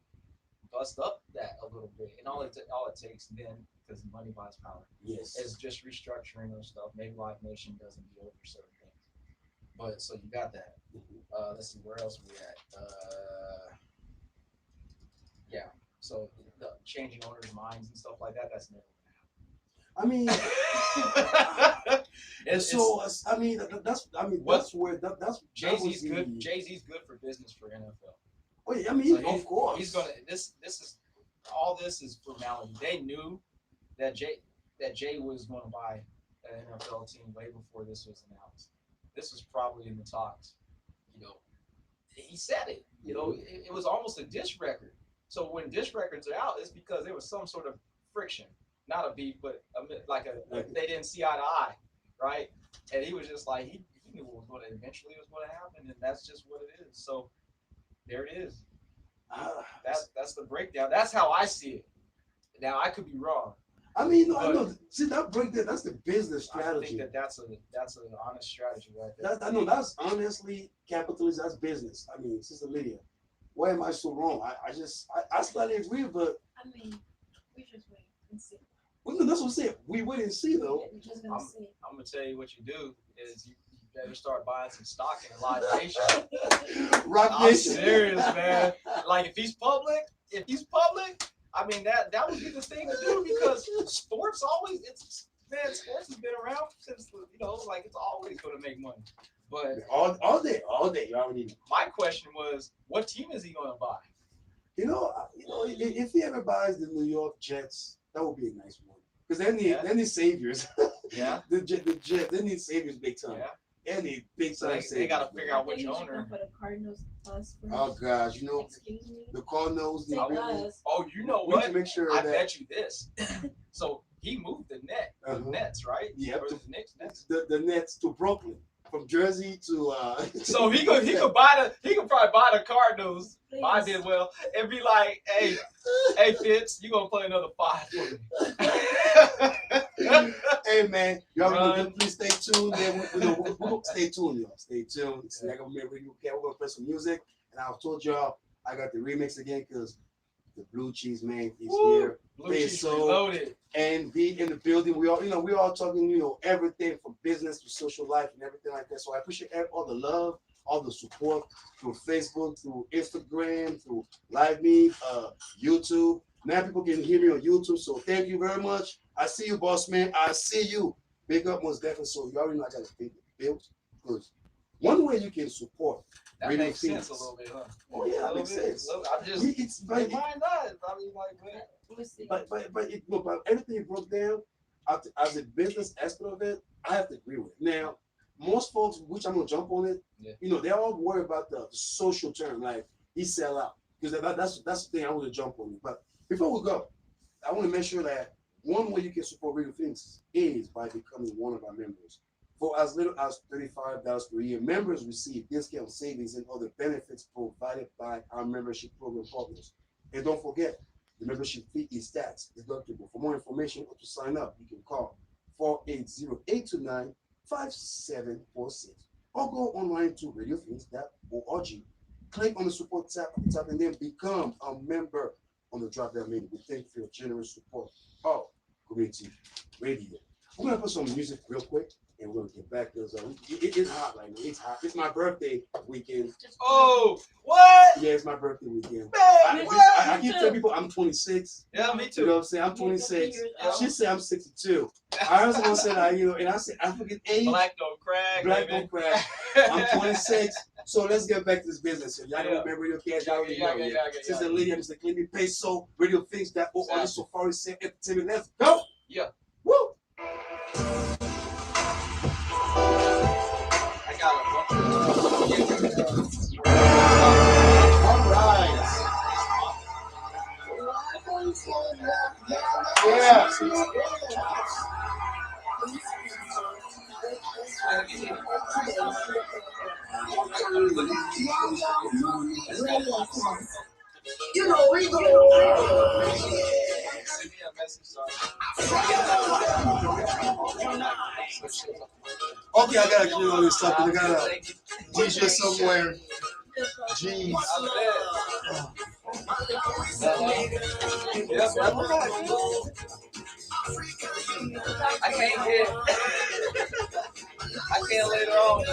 bust up that a little bit, and all it takes then, because money buys power. Yes. Is just restructuring those stuff. Maybe Live Nation doesn't deal with certain things, but so you got that. Let's see where else we at. Yeah. So the changing owners' minds and stuff like that. That's never. I mean, that's where Jay-Z's good. Jay-Z's good for business for NFL. Oh yeah, I mean, so of course. He's gonna. This is all. This is formality. They knew that Jay was going to buy an NFL team way before this was announced. This was probably in the talks. You know, he said it. You know, it was almost a diss record. So when diss records are out, it's because there was some sort of friction. Not a beef, but they didn't see eye to eye, right? And he was just like, he knew what was going to eventually was going to happen, and that's just what it is. So there it is. That's the breakdown. That's how I see it. Now I could be wrong. I mean, no, I know. See that breakdown. That's the business strategy. I think that's an honest strategy right there. I know that's honestly capitalism. That's business. I mean, Sister Lydia, why am I so wrong? I slightly agree, but I mean, we just wait and see. Well, no, that's what I'm saying. We wait and see, though. I'm gonna tell you what you do is you better start buying some stock in Live Nation. Rock Nation. I'm serious, man. Like if he's public, I mean that would be the thing to do because sports always sports has been around since like it's always gonna make money. But all day, you already. My question was, what team is he gonna buy? If he ever buys the New York Jets, that would be a nice one. Because they need saviors. Yeah. the Jets, they need saviors big time. Yeah. They need big time saviors. They got to figure out which owner. For the Cardinals plus. Oh gosh, Excuse me. The Cardinals. Oh, you know what? Make sure I bet you this. So he moved the Nets, right? Yeah. Or the Knicks Nets. The Nets to Brooklyn. From Jersey to So he could probably buy the Cardinals. I did well and be like, hey Fitz, you gonna play another 5 for me. Hey man, y'all please stay tuned. We'll stay tuned, y'all. Stay tuned. It's Yaggah Movement RadioCast. We're gonna play some music, and I told y'all I got the remix again because the Blue Cheese man is here. Blue Cheese Reloaded. and be in the building. We all talking, everything from business to social life and everything like that. So I appreciate all the love, all the support through Facebook, through Instagram, through Live Me, YouTube. Now people can hear me on YouTube. So thank you very much. I see you, boss man. I see you. Big up, most definitely. So you already know I got to pay the bills. Because one way you can support that radio makes sense a little bit, huh? Oh yeah, that makes sense. I just why not? I mean, like, but everything you broke down as a business aspect of it, I have to agree with. Now, most folks, which I'm gonna jump on it, they're all worried about the social term, like he sell out, because that's the thing I want to jump on. But before we go, I want to make sure that one way you can support Radio Phoenix is by becoming one of our members. For as little as $35 per year, members receive discount savings and other benefits provided by our membership program partners. And don't forget, the membership fee is tax deductible. For more information or to sign up, you can call 480-829-5746 or go online to radiophoenix.org. Click on the support tab at the top and then become a member on the drop-down menu. We thank you for your generous support of community radio. We're going to put some music real quick. And we're gonna get back because it is hot right now. It's hot. It's my birthday weekend. Oh, what? Yeah, it's my birthday weekend. Man, I keep telling people I'm 26. Yeah, me too. You know what I'm saying? I'm 26. She said I'm 62. I heard someone say that, and I said I forget age. Black don't crack. Black don't crack. I'm 26. So let's get back to this business. Y'all know about RadioCast. Y'all already know. Sister Lady, I'm Mr. Clean Peso, RadioPhoenix.org on the SafariSoundzEnt Entertainment. Let's go. Yeah. Woo. All right. Yeah. You know, we go. Okay, I gotta clear all this stuff. I got a DJ somewhere. Jeez. I can't get. I can't later on.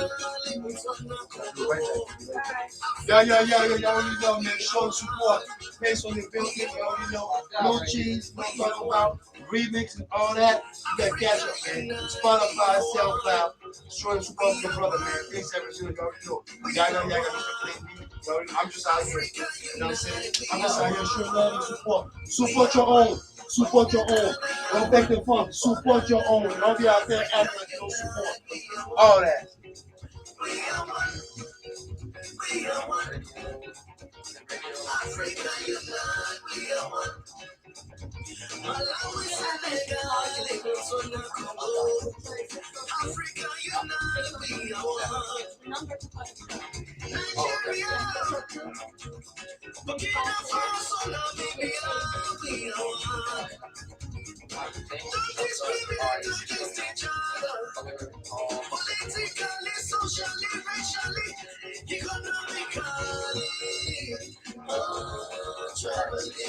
Yeah. You already know, man. Show support. Peso on the building. You already know. Blue cheese. We're talking about remix and all that. You got cash.app, man. Spotify, SoundCloud. Show support for the brother, man. Thanks everything. You already know. Yaggah, Mr. I'm just out here. You know what I'm saying? I'm just out here showing love and support. Support your own. Support your own. Don't take the fun. Support your own. Don't be out there acting like you don't support. All that. We are one. We are one. Africa unite. We are one. Malawi, Senegal, Africa unite. We are one. Nigeria, Burkina Faso, Namibia. We are one. Don't discriminate against each other. Politically, socially, racially, economically, tribally.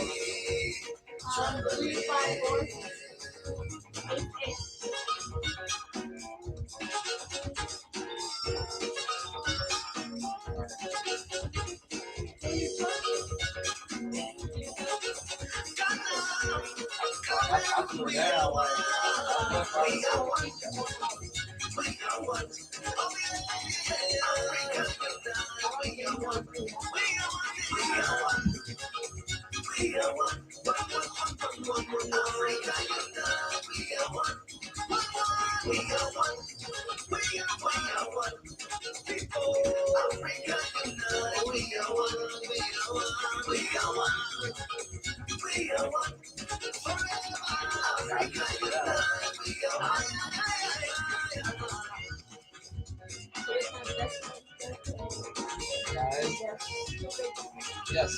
Yes.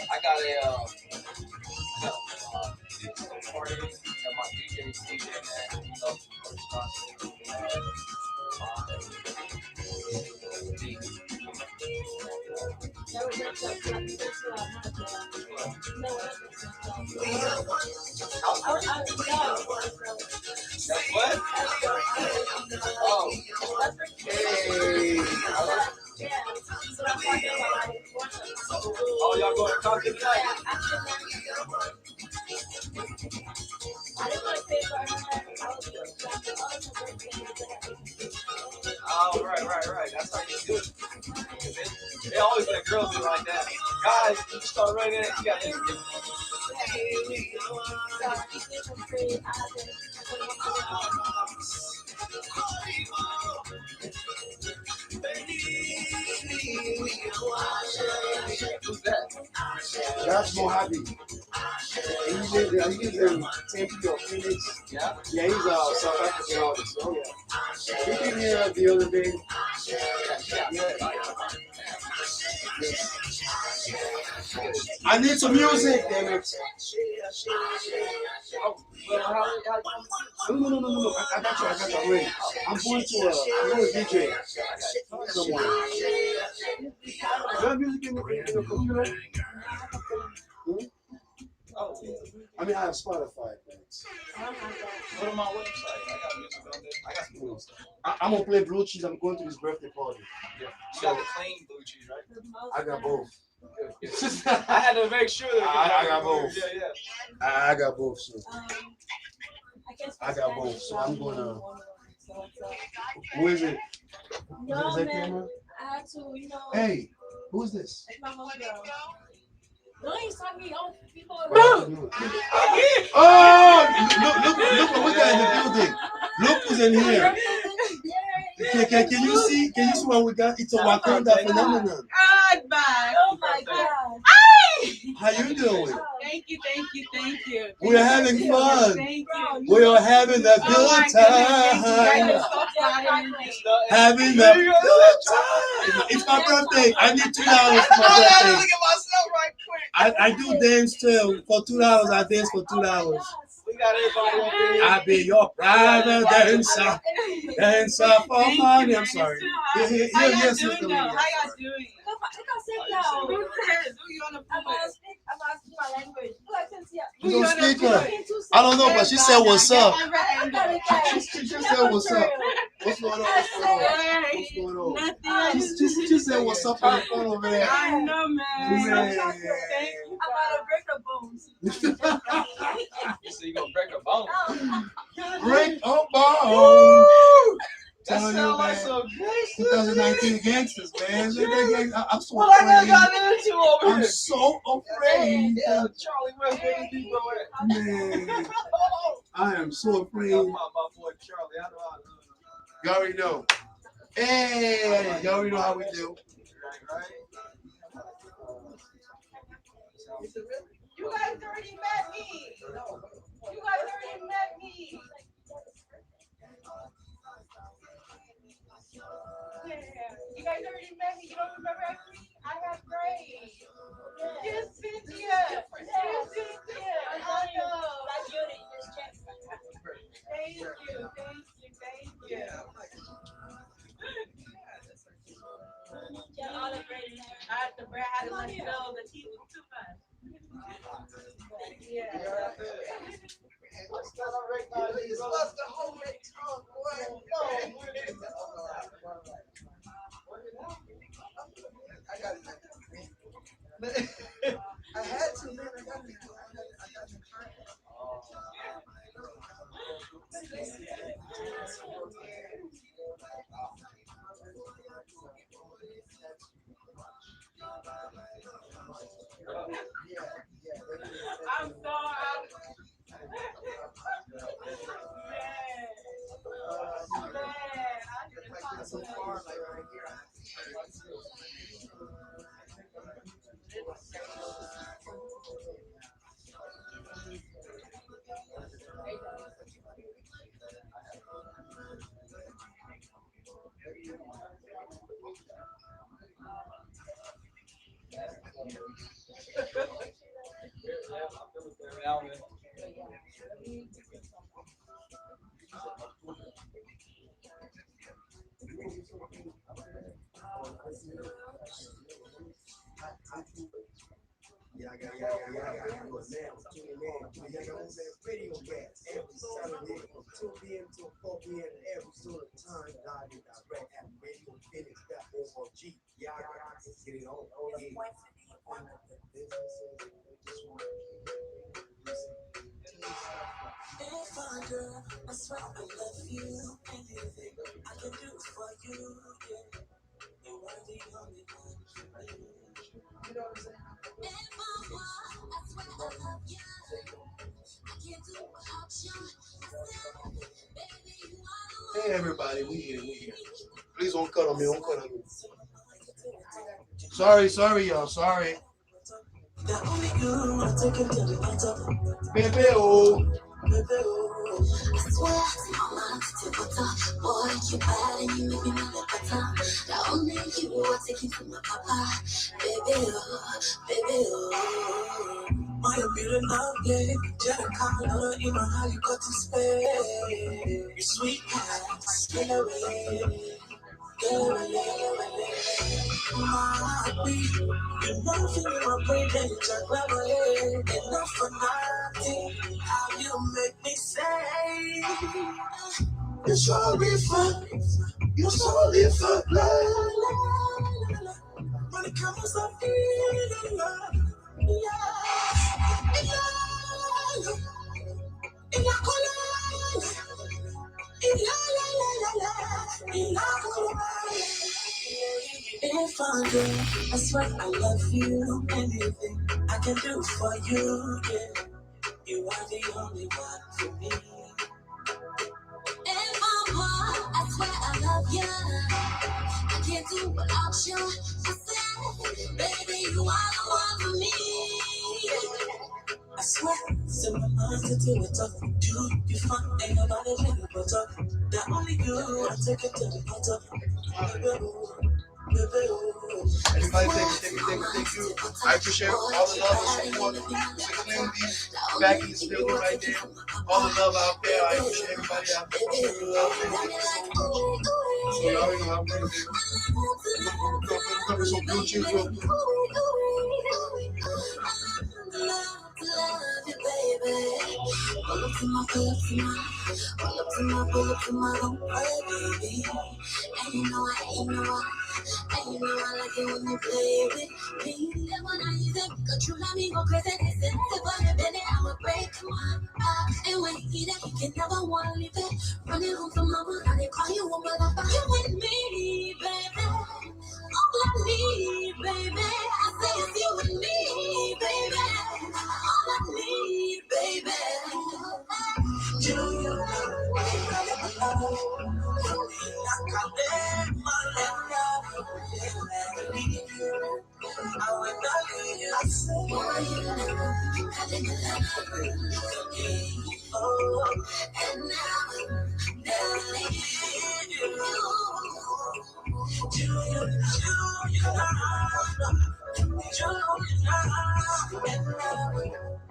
I got a party that my DJ man, What? Oh. Hey. Oh, y'all going to talk to tonight? Oh, right. That's how you do it. They always let girls do like that. Guys, you start running it, you got to Who's that? That's Mojave. He's in Tempe or Phoenix. Yeah? Yeah, he's South African artist. Oh, yeah. He came here the other day. I need some music, damn it. No. I got you. I'm ready. I'm going to a DJ somewhere. You have music in the computer? I mean, I have Spotify. Go to my website. I got music on there. I got some cool stuff. I'm going to play blue cheese. I'm going to this birthday party. Yeah. You got the clean blue cheese, right? I got both. I had to make sure that I got both. Yeah. I got both, so. I got both, so I'm gonna. Who is it? No, is that man. camera? I had to, Hey, who's this? It's my homegirl. No, he's talking on people. Oh, look what we got in the building. Look who's in here. Can you see what we got? It's a Wakanda phenomenon. Bye. Oh my God. How you doing? Thank you. We're having fun. Thank you. We are having a good time. Having a good time. It's my birthday. I need $2 for my birthday. Look at myself right quick. I do dance too. For $2, I dance for $2. We got everybody up here. I'll be your private dancer. Dancer for money. I'm sorry. How y'all doing? Look, I said now. Who you on the phone? I'm asking my language. Look, I can see. She's on speaker. I don't know, but she said what's up. She just said what's up. What's going on? Nothing. She said what's up on the phone over there. I know, man. I'm about to break the bones. You say you gonna break a bone. Break a bone. That sounds like some gangsters. 2019 gangsters, man. I'm so what afraid. I got into over here? I'm so afraid. Yeah, Charlie West, where you people at? Man, I am so afraid. My boy Charlie, I know how to do it. You already know. Hey, you already know how we do. Right. You guys already met me. You guys already met me. You don't remember me? I have Grace. Yes, Cynthia. I know. Thank you. I had to let you know the tea was too much. Yeah. This was the whole tongue, boy. I got it. I had to, man. I got it. I'm so out. So far, like right here. Yaggah Movement RadioCast every Saturday from 2 p.m. to 4 p.m. every sort of time. Live and direct at RadioPhoenix.org. Yaggah, get it on. Yeah. One of the businesses they just want to if I girl, I swear I love you. Anything I can do for you, yeah. You are the only one. You know what I'm saying? If I swear I love you. I can't do without you. Baby, you are. Hey everybody, we here. Please don't cut on me, Sorry, y'all, sorry. Baby, oh. I swear, mama, boy, you bad and you make me feel better. Not only you, I take you from my papa. Baby, oh. My beautiful day, just color in my how you got to spend. Your sweet eyes, get away. My beat, you're nothing in my brain, and you just grab away. Enough for nothing, how you make me say. You're sorry for love. When it comes to feeling love, if I do, I swear I love you. Anything I can do for you, yeah. You are the only one for me. If I'm wrong, I swear I love you. I can't do without you. I said, baby, you are the one for me. I swear, so my mind to do it up. You fun, ain't nobody really but up. That only you, I take it to the bottom. Everybody, thank you. I appreciate all the love and support. Mr. Clindy, back in the studio right there. All the love out there. I appreciate everybody out there. So y'all already know how I'm gonna do. We're gonna some blue cheese real quick. Love you, baby. Pull up to my, pull up to my, don't play, baby. And you know I like it when you play with me. Then when I use it, cause you let me go crazy. Listen, if I have been it, I'ma break my heart. And when you eat it, you can never want to leave it. Running home to mama, now they call you one, but I'm you with me, baby. All I need, baby. I say it's you with me, baby. All I need, baby. You know,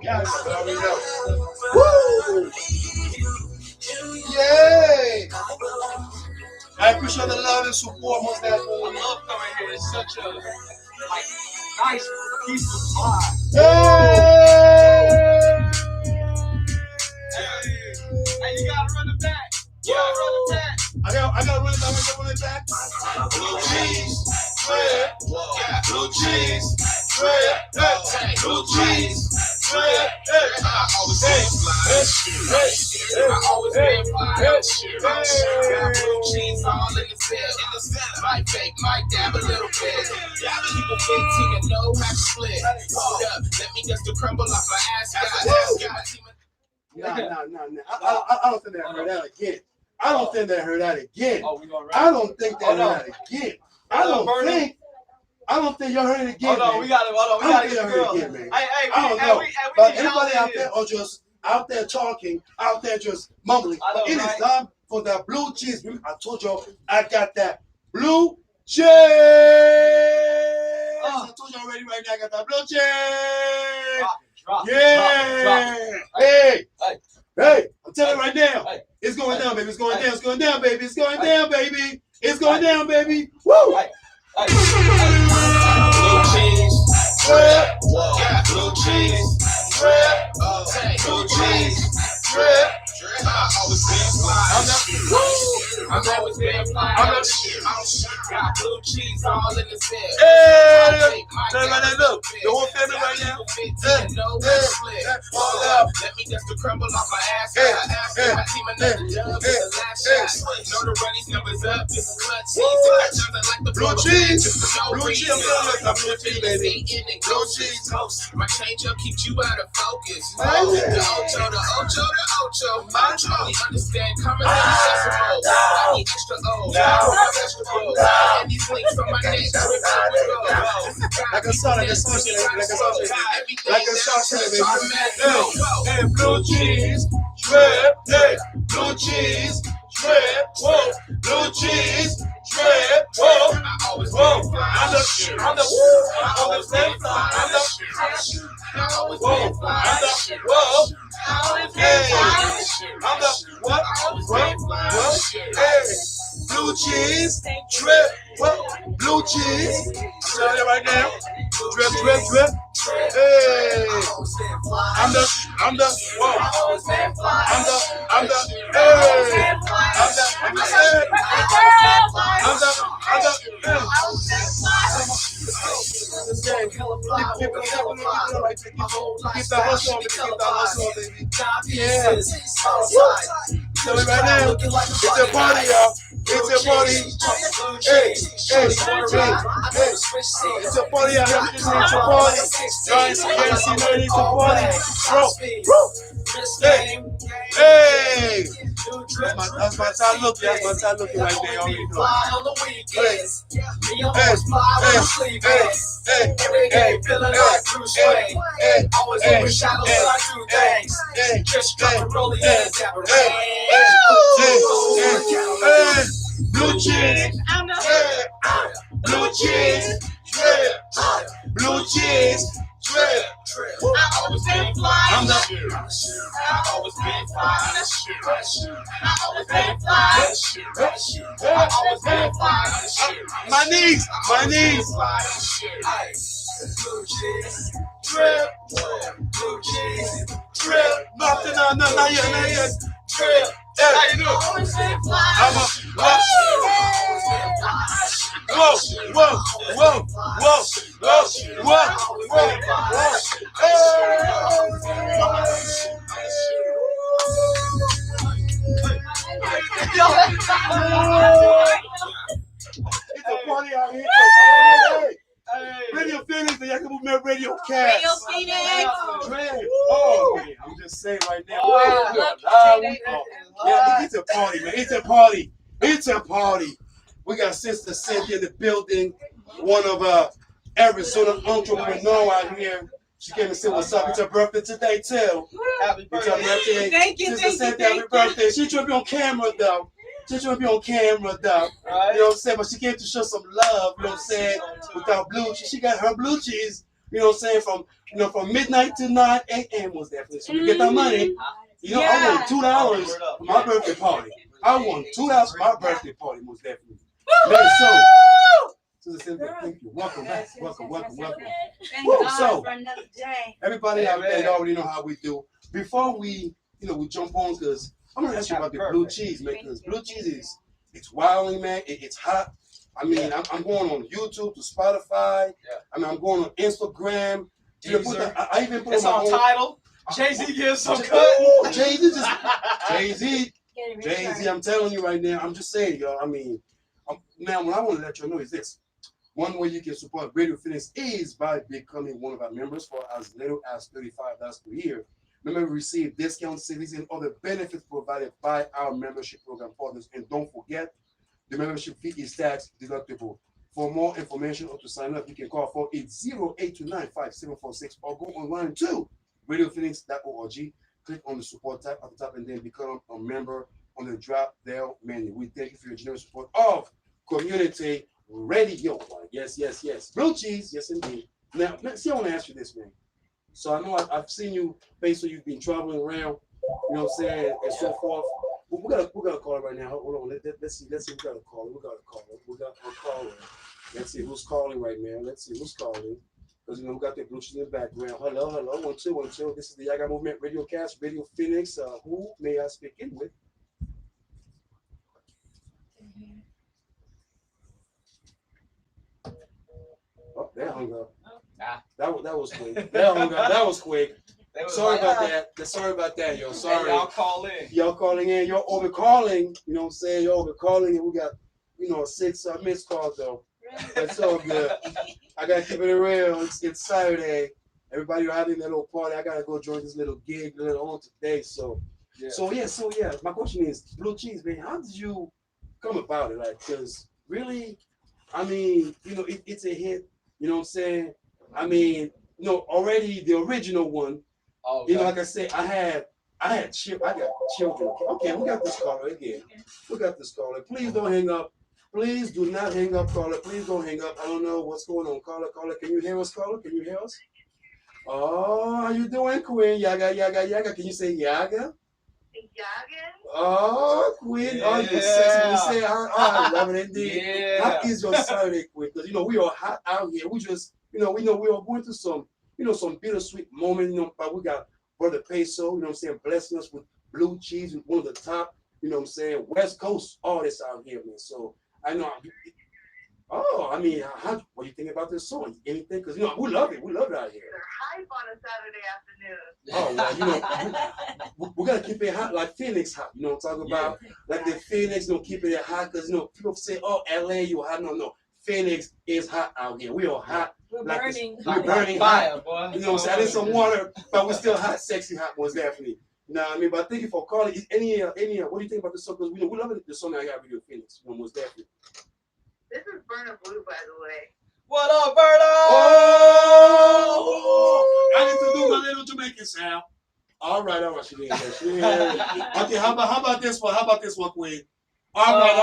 yes, there we go. Woo! Yay! I appreciate the love and support. Most that love coming here is such a nice piece of pie. Hey, you gotta run it back. I gotta run it back. Blue cheese, bread, blue cheese, bread, blue cheese, bread. I always been fly. Got blue cheese all in the center. Might bake, might dab a little bit. People 15 and know how to split. Hold up, let me just crumble off my ass. No. I don't think they heard that again. I don't think they heard that again. I don't think they heard that again. I don't think y'all heard it again. Hold on, we gotta get the girl. Again, man. I don't know. But anybody out there or just out there talking, out there just mumbling. It is time for that blue cheese. I told y'all I got that blue cheese. I told you already right now I got that blue cheese. Drop. Hey, I'm telling you right now. It's going down, baby. It's going down. It's going down, baby. It's going down, baby. It's going down, baby. Woo! Blue cheese. drip, blue cheese, drip, blue cheese, drip. I've always been fly. I've always been fly. Got blue cheese all in the set. Hey, look, the whole family right now. Let me just to crumble off my ass. My team another dub is the last shot. Know the run these numbers up. This is clutch season. Like the blue cheese, blue cheese, blue cheese, baby. Blue cheese toast. My change up keeps you out of focus. The ocho. We understand common accessible. I need extra O. Vegetables. And these links on my neck. Like a song, baby. Hey, blue cheese, drip, hey, blue cheese, drip, whoa, blue cheese, drip, whoa, whoa. I'm the always been fly. Whoa. Hey, I'm the what? Hey, blue cheese, drip, what? Blue cheese. I'm telling you right now, drip. Hey, I'm the, hey, I'm the, keep the hustle on, baby. Yeah. Tell me right now, it's a party, y'all. It's a party. Hey. It's a party out here. It's a party. Guys, it's a party. Bro. Hey. That's my time looking. That's my time looking right there. Already know. Hey. Feeling like Bruce Wayne. Always overshadowed when I do things. Just drop a rolling in Blue cheese, blue cheese, drip, blue cheese, drip. I always been fly. I'm the. I always been fly. I always been fly. I always been fly. My knees. Blue cheese, drip, blue cheese, drip. Nothing, not yet. Drip. How you doing? I'm a whoa. It's a party out here. Hey. Radio Phoenix, the Yaggah Movement RadioCast. Radio Phoenix. Oh, man, I'm just saying right now. It's a party, man. It's a party. We got Sister Cynthia in the building. One of Arizona entrepreneur out here. She came and said what's up. It's her birthday today too. Happy birthday. Thank you. Sister Cynthia, happy birthday. She trying to be on camera though. Right. You know what I'm saying? But she came to show some love, you know what I'm saying, without blue cheese. She got her blue cheese, you know what I'm saying, from midnight to 9 a.m. was definitely. So we get that money. You know, I won $2 for my birthday party. I won $2 for my birthday party, most definitely. Man, so Sister Cynthia, thank you. Welcome back. Welcome. Thank God So, for another day. everybody out there, you already know how we do. Before we jump on, because I'm going to ask you about the blue cheese, man, because blue cheese it's wilding, man. It's hot. I mean, I'm going on YouTube to Spotify. I mean, I'm going on Instagram. I even put it's on Tidal. Jay-Z gives some cut. Jay-Z, I'm telling you right now. I'm just saying, y'all. I mean, now what I want to let you know is this. One way you can support Radio Phoenix is by becoming one of our members for as little as $35 per year. Remember, we receive discounts, savings, and other benefits provided by our membership program partners. And don't forget, the membership fee is tax deductible. For more information or to sign up, you can call 480-829-5746 or go online to radiophoenix.org. Click on the support tab at the top and then become a member on the drop-down menu. We thank you for your generous support of community radio. Yes. Blue cheese, yes indeed. Now, see, I want to ask you this, man. So I know I've seen you, Peso, you've been traveling around, you know what I'm saying, and so forth. We got a caller right now. Hold on, let's see. We got a caller. We got a caller. Let's see who's calling right now. Let's see who's calling. because we got the blue cheese in the background. Hello, 1 2 1 2. This is the Yaggah Movement RadioCast, Radio Phoenix. Who may I speak in with? Oh, that hung up. That was quick. That hung up. That was quick. Sorry about that. Sorry about that, yo. Sorry. Hey, y'all call in. Y'all calling in. You're over calling. You know what I'm saying? You're over calling, and we got 6 missed calls though. It's all good. I gotta keep it real. It's Saturday. Everybody are having their little party. I gotta go join this little gig later on today. So yeah. My question is, blue cheese, man. How did you come about it? Like, cause really, I mean, it's a hit. You know what I'm saying? I mean, already the original one. Oh, okay. Like I said, I got children. Okay, we got this caller again. We got this caller. Please don't hang up. Please do not hang up, caller. Please don't hang up. I don't know what's going on, caller. Caller, can you hear us, caller? Can you hear us? Oh, how you doing, Queen? Yaggah. Can you say Yaggah? Yaggah? Oh, Queen. Yeah. Oh, you sexy. You say, I love it indeed. Yeah. How is your Saturday, Queen? Because, we are hot out here. We just, we are going through some, some bittersweet moment, but we got Brother Peso, blessing us with blue cheese with one of the top, West Coast artists out here, man. So, I know. What do you think about this song? Anything? Because we love it. We love it out here. They're hype on a Saturday afternoon. Oh well, we gotta keep it hot, like Phoenix hot. You know what I'm talking about? Like the Phoenix, keeping it hot because people say, "Oh, LA, you hot." No. Phoenix is hot out here. We are hot. We're burning. We're burning fire, boy. You know what I'm saying? I need some water, but we're still hot, sexy hot ones, definitely. But thank you for calling. Any what do you think about this song? Because we love it. The song that I got video Phoenix, most definitely. This is Burner Blue, by the way. What up, Burner? Oh! I need to do my little Jamaican sound. All right. She did. Okay, how about this one? Queen? All right.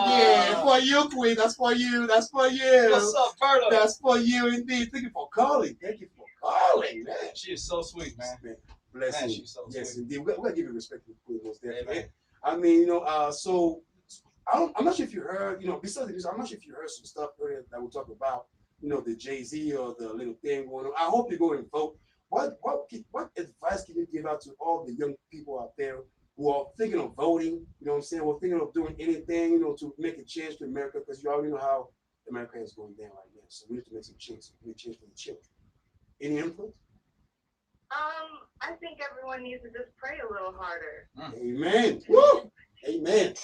Yeah, for you, Queen. That's for you. What's up, Burner? That's for you, indeed. Thank you for calling. Man. She is so sweet, man. Bless you. She's so yes, sweet. indeed. We gotta give you respect to the Queen, most definitely. I mean, so I'm not sure if you heard, besides this, I'm not sure if you heard some stuff earlier that we talked about, the Jay-Z or the little thing going on. I hope you go and vote. What advice can you give out to all the young people out there who are thinking of voting, or thinking of doing anything, to make a change to America, because you already know how America is going down right now. So we need to make some change. We need to change for the children. Any input? I think everyone needs to just pray a little harder. Amen. Woo! Amen.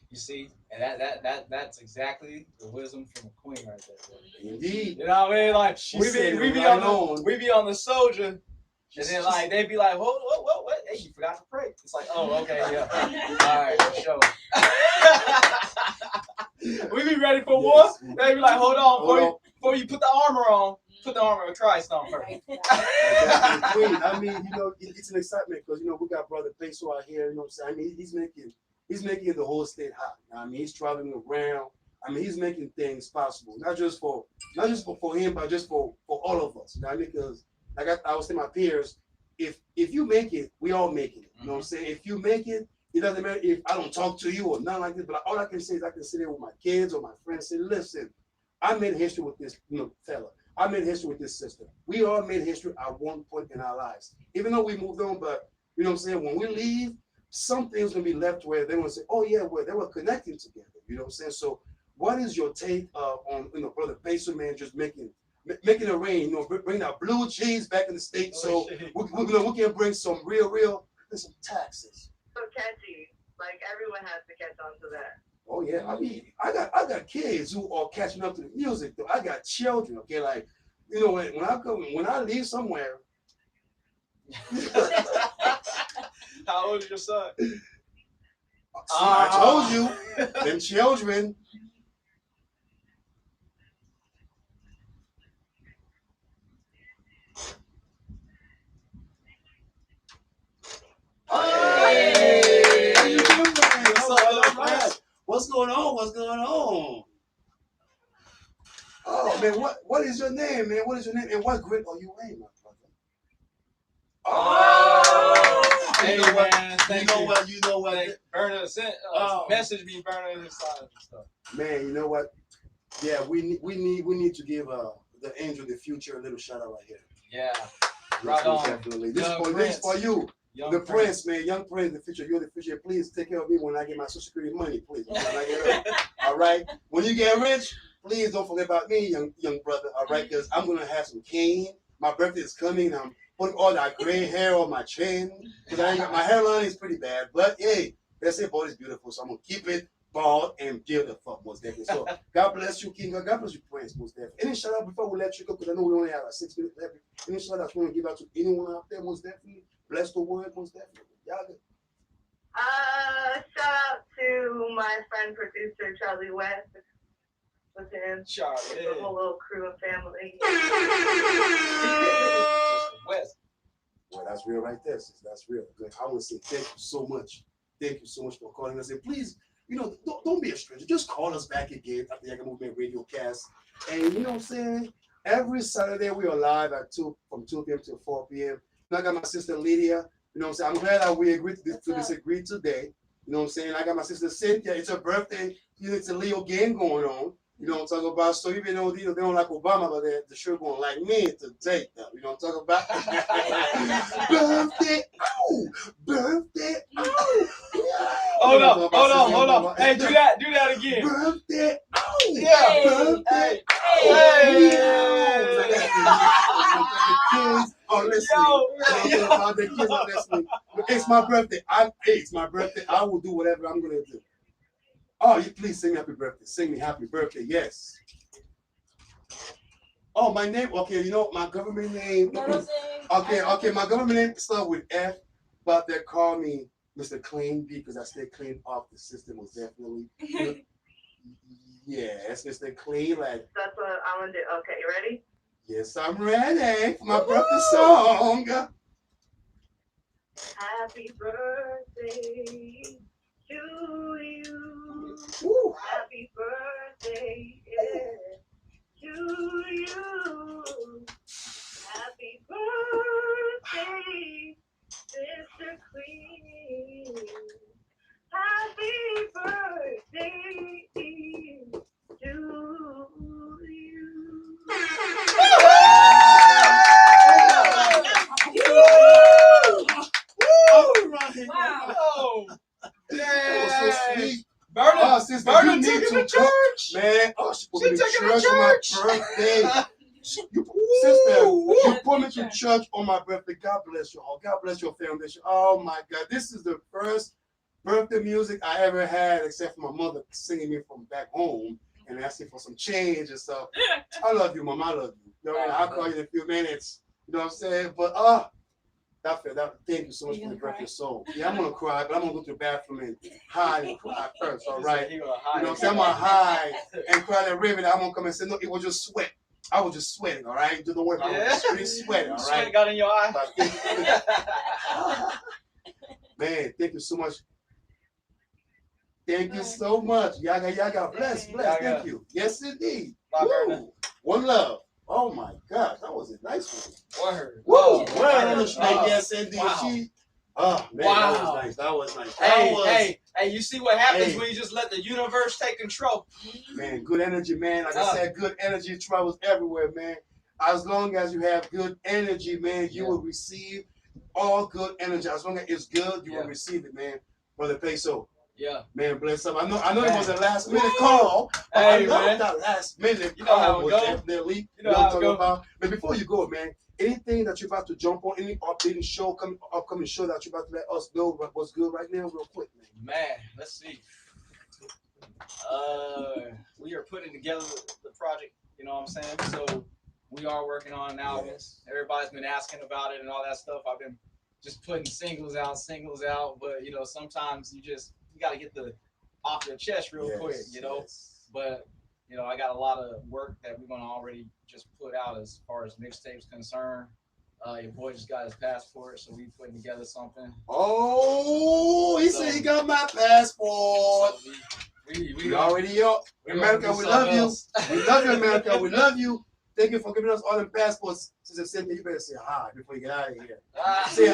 You see, and that's exactly the wisdom from a queen right there. Indeed. You know what I mean? Like we be on the soldier, and then like they be like, what? Hey, you forgot to pray. It's like, oh, okay, yeah. All right, for sure. We be ready for war. They be like, hold on, before you put the armor on. Put the armor of Christ on first. Queen, I mean, it's an excitement because we got Brother Peso out here. I mean, he's making the whole state hot. I mean, he's traveling around. I mean, he's making things possible, not just for him, but just for all of us. Because like I was saying, my peers, if you make it, we all make it. You know what I'm saying? If you make it, it doesn't matter if I don't talk to you or nothing like this. But all I can say is I can sit there with my kids or my friends and say, listen, I made history with this fella. I made history with this sister. We all made history at one point in our lives. Even though we moved on, but you know what I'm saying? When we leave, some things gonna be left where they're gonna say, oh yeah, well, they were connecting together. You know what I'm saying? So what is your take on Brother Peso, man, just making it rain, bring that blue cheese back in the States so we can bring some real some taxes. So catchy. Like everyone has to catch on to that. Oh yeah, I mean, I got kids who are catching up to the music though. I got children, okay, like when I leave somewhere. How old is your son? I told you, them children. Hey, how you doing, man? What's going on? Oh man, what is your name, man? What is your name? And what grade are you in, my brother? Oh, Hey, man, you know what? Burner sent message me, Burner inside and stuff. Man, you know what? Yeah, we need to give the angel of the future a little shout out right here. Yeah, right on. Definitely. This is for you. Young the Prince, man, young Prince, the future. You're the future. Please take care of me when I get my Social Security money, please. When I get all right. When you get rich, please don't forget about me, young brother. All right, because I'm gonna have some cane. My birthday is coming. I'm putting all that gray hair on my chin because my hairline is pretty bad. But hey, they say body's beautiful, so I'm gonna keep it bald and give the fuck most definitely. So God bless you, King. God bless you, Prince, most definitely. Any shout out before we let you go, because I know we only have like 6 minutes left. Any shout out you want to give out to anyone out there, most definitely. Bless the word, most definitely. Yaggah. Shout out to my friend producer Charlie West. With him, Charlie, the whole little crew and family. West. Well, that's real right there, sis. That's real. Good. I want to say thank you so much. Thank you so much for calling us. And please, don't be a stranger. Just call us back again at the Yaggah Movement RadioCast. And you know what I'm saying? Every Saturday we are live at from 2 p.m. to 4 p.m. I got my sister Lydia. You know what I'm saying? I'm glad that we agreed to disagree today. You know what I'm saying? I got my sister Cynthia. It's her birthday. It's a Leo game going on. You know what I'm talking about? So even though they don't like Obama, but they're sure going to like me to date them. You know what I'm talking about? Birthday, oh! Birthday, oh! Hold on. Hey, do that again. Birthday, oh! Yeah. Birthday, oh! The kids are listening. The kids are listening. It's my birthday. It's my birthday. I will do whatever I'm going to do. Oh, you please sing me happy birthday. Sing me happy birthday. Yes. Oh, my name. Okay, my government name. Okay. My government name starts with F, but they call me Mr. Clean B because I stay clean off the system. Was definitely. Yes, Mr. Clean. Like. That's what I'm gonna do. Okay, you ready? Yes, I'm ready for my birthday song. Happy birthday to you. Woo. Happy birthday to you. Happy birthday, Mr. Queen. Happy birthday to you. Wow. That was so sweet. Berna took him to church. Man, she put me to church on my birthday. Sister, you put me to church on my birthday. God bless you all. God bless your foundation. Oh my God. This is the first birthday music I ever had, except for my mother singing me from back home and asking for some change and stuff. I love you, Mom. I love you. I'll call you in a few minutes. You know what I'm saying? But thank you so much for the birthday song. Yeah, I'm gonna cry, but I'm gonna go to the bathroom and hide and cry first. All right. You know what I'm saying? I'm gonna hide and cry that ribbon. I'm gonna come and say, no, it was just sweat. I was just sweating, all right? Don't worry about it. I was just really sweating, all right? Sweat got in your eye. Man, thank you so much. Thank you so much. Yaggah. Bless. Thank you. Yes, indeed. Woo. One love. Oh, my gosh. That was a nice one. Word. Woo. Yes, indeed. Wow. Man, wow. That was nice. Hey, you see what happens when you just let the universe take control. Man, good energy, man. Like I said, good energy travels everywhere, man. As long as you have good energy, man, you will receive all good energy. As long as it's good, you will receive it, man. Brother Peso. Yeah. Man, bless up. I know it was a last minute call. Hey, I love that last minute call was definitely. You know what I'm talking about. But before you go, man, anything that you're about to jump on, any upcoming show that you're about to let us know what's good right now, real quick, man. Man, let's see. We are putting together the project, you know what I'm saying? So we are working on an album. Yes. Everybody's been asking about it and all that stuff. I've been just putting singles out, but sometimes you got to get the off your chest real quick, But I got a lot of work that we're going to already just put out as far as mixtapes concerned. Your boy just got his passport, so we putting together something. Oh, he said he got my passport. So we already up. America, we love you. We love you, America. We love you. Thank you for giving us all the passports. Sister Cynthia, you better say hi before you get out of here. Say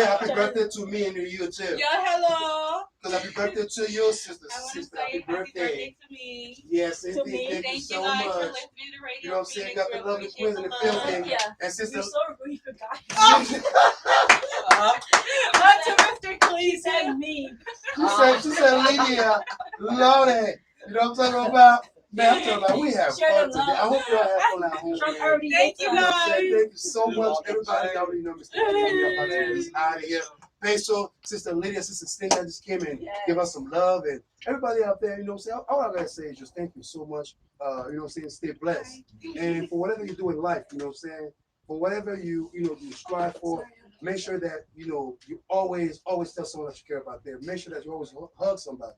happy birthday to me and to you too. Yeah, hello. Because happy birthday to you, sister. I want to Sister, say happy birthday to me. Yes, to indeed. me. Thank you so guys much. for listening to Radio You know what I'm saying? Got the lovely queen in the love. building. Yeah. And sister. We're so grateful, guys. Not to Mr. Cleese and me. She said, Lydia, love it. You know what I'm talking about? Man, I'm talking about we have fun today. I hope y'all have fun at home. Thank you, guys. Thank you so much. Everybody already know Mr. Lydia is out of here. Peso, Sister Lydia, Sister Sting that just came in. Give us some love. And everybody out there, you know what I'm saying? All I gotta say is just thank you so much. You know what I'm saying? Stay blessed. And for whatever you do in life, you know what I'm saying? For whatever you strive for, make sure that, you always tell someone that you care about them. Make sure that you always hug somebody.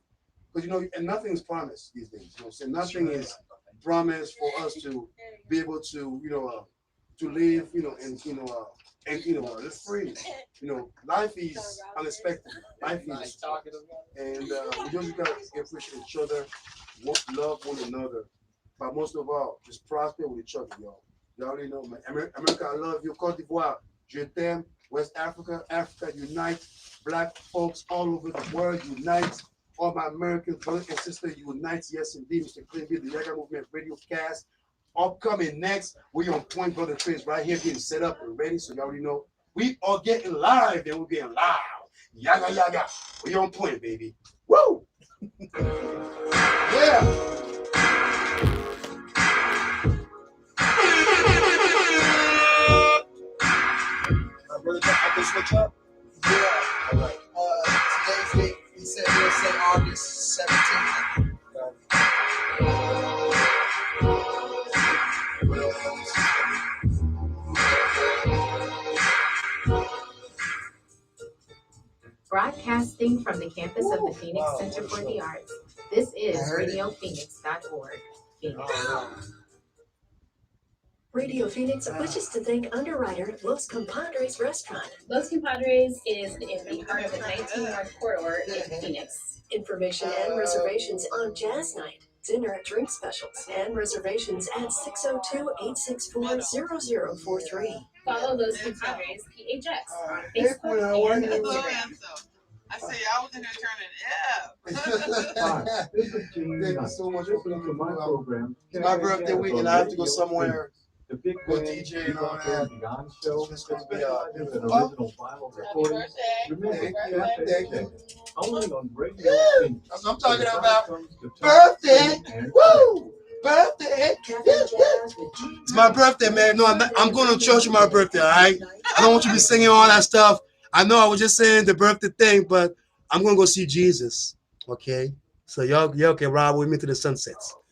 Because, and nothing is promised these days. You know what I'm saying? Nothing is promised for us to be able to, to live, and it's free. Life is unexpected. Life is, and we just gotta appreciate each other, love one another, but most of all, just prosper with each other, y'all. You already know, man. America, I love you. Côte d'Ivoire, je t'aime. West Africa, Africa, unite. Black folks all over the world, unite. All my American brothers and sisters, unite. Yes, indeed, Mr. Clinton, the Yaggah Movement RadioCast. Upcoming next, we on point, brother Trace, right here getting set up and ready. So you already know we are getting live, and we're getting loud. Yaga yaga, we on point, baby. Woo! Yeah. Brother, I can switch up. Yeah. All right. Today's date, he said we'll say August 17th. Broadcasting from the campus of the Phoenix Center for the Arts, this is RadioPhoenix.org. Phoenix. Radio Phoenix wishes to thank underwriter Los Compadres Restaurant. Los Compadres is in the heart of the 19 North Corridor in Phoenix. Information and reservations on Jazz Night, dinner and drink specials, and reservations at 602-864-0043. Follow Los Compadres PHX on Facebook and Instagram. I say I was in there turning Hi, this is Gene. Thank you so much for coming to my program. It's my birthday week, and I have to go somewhere. The big DJ and all that. It's going to be original Bible recording. Thank you. Only on Radio Phoenix. That's what I'm talking about. Birthday. Woo! Birthday. It's my birthday, man. No, I'm going to church on my birthday, all right? I don't want you to be singing all that stuff. I know I was just saying the birthday thing, but I'm going to go see Jesus, okay? So y'all can ride with me to the sunsets.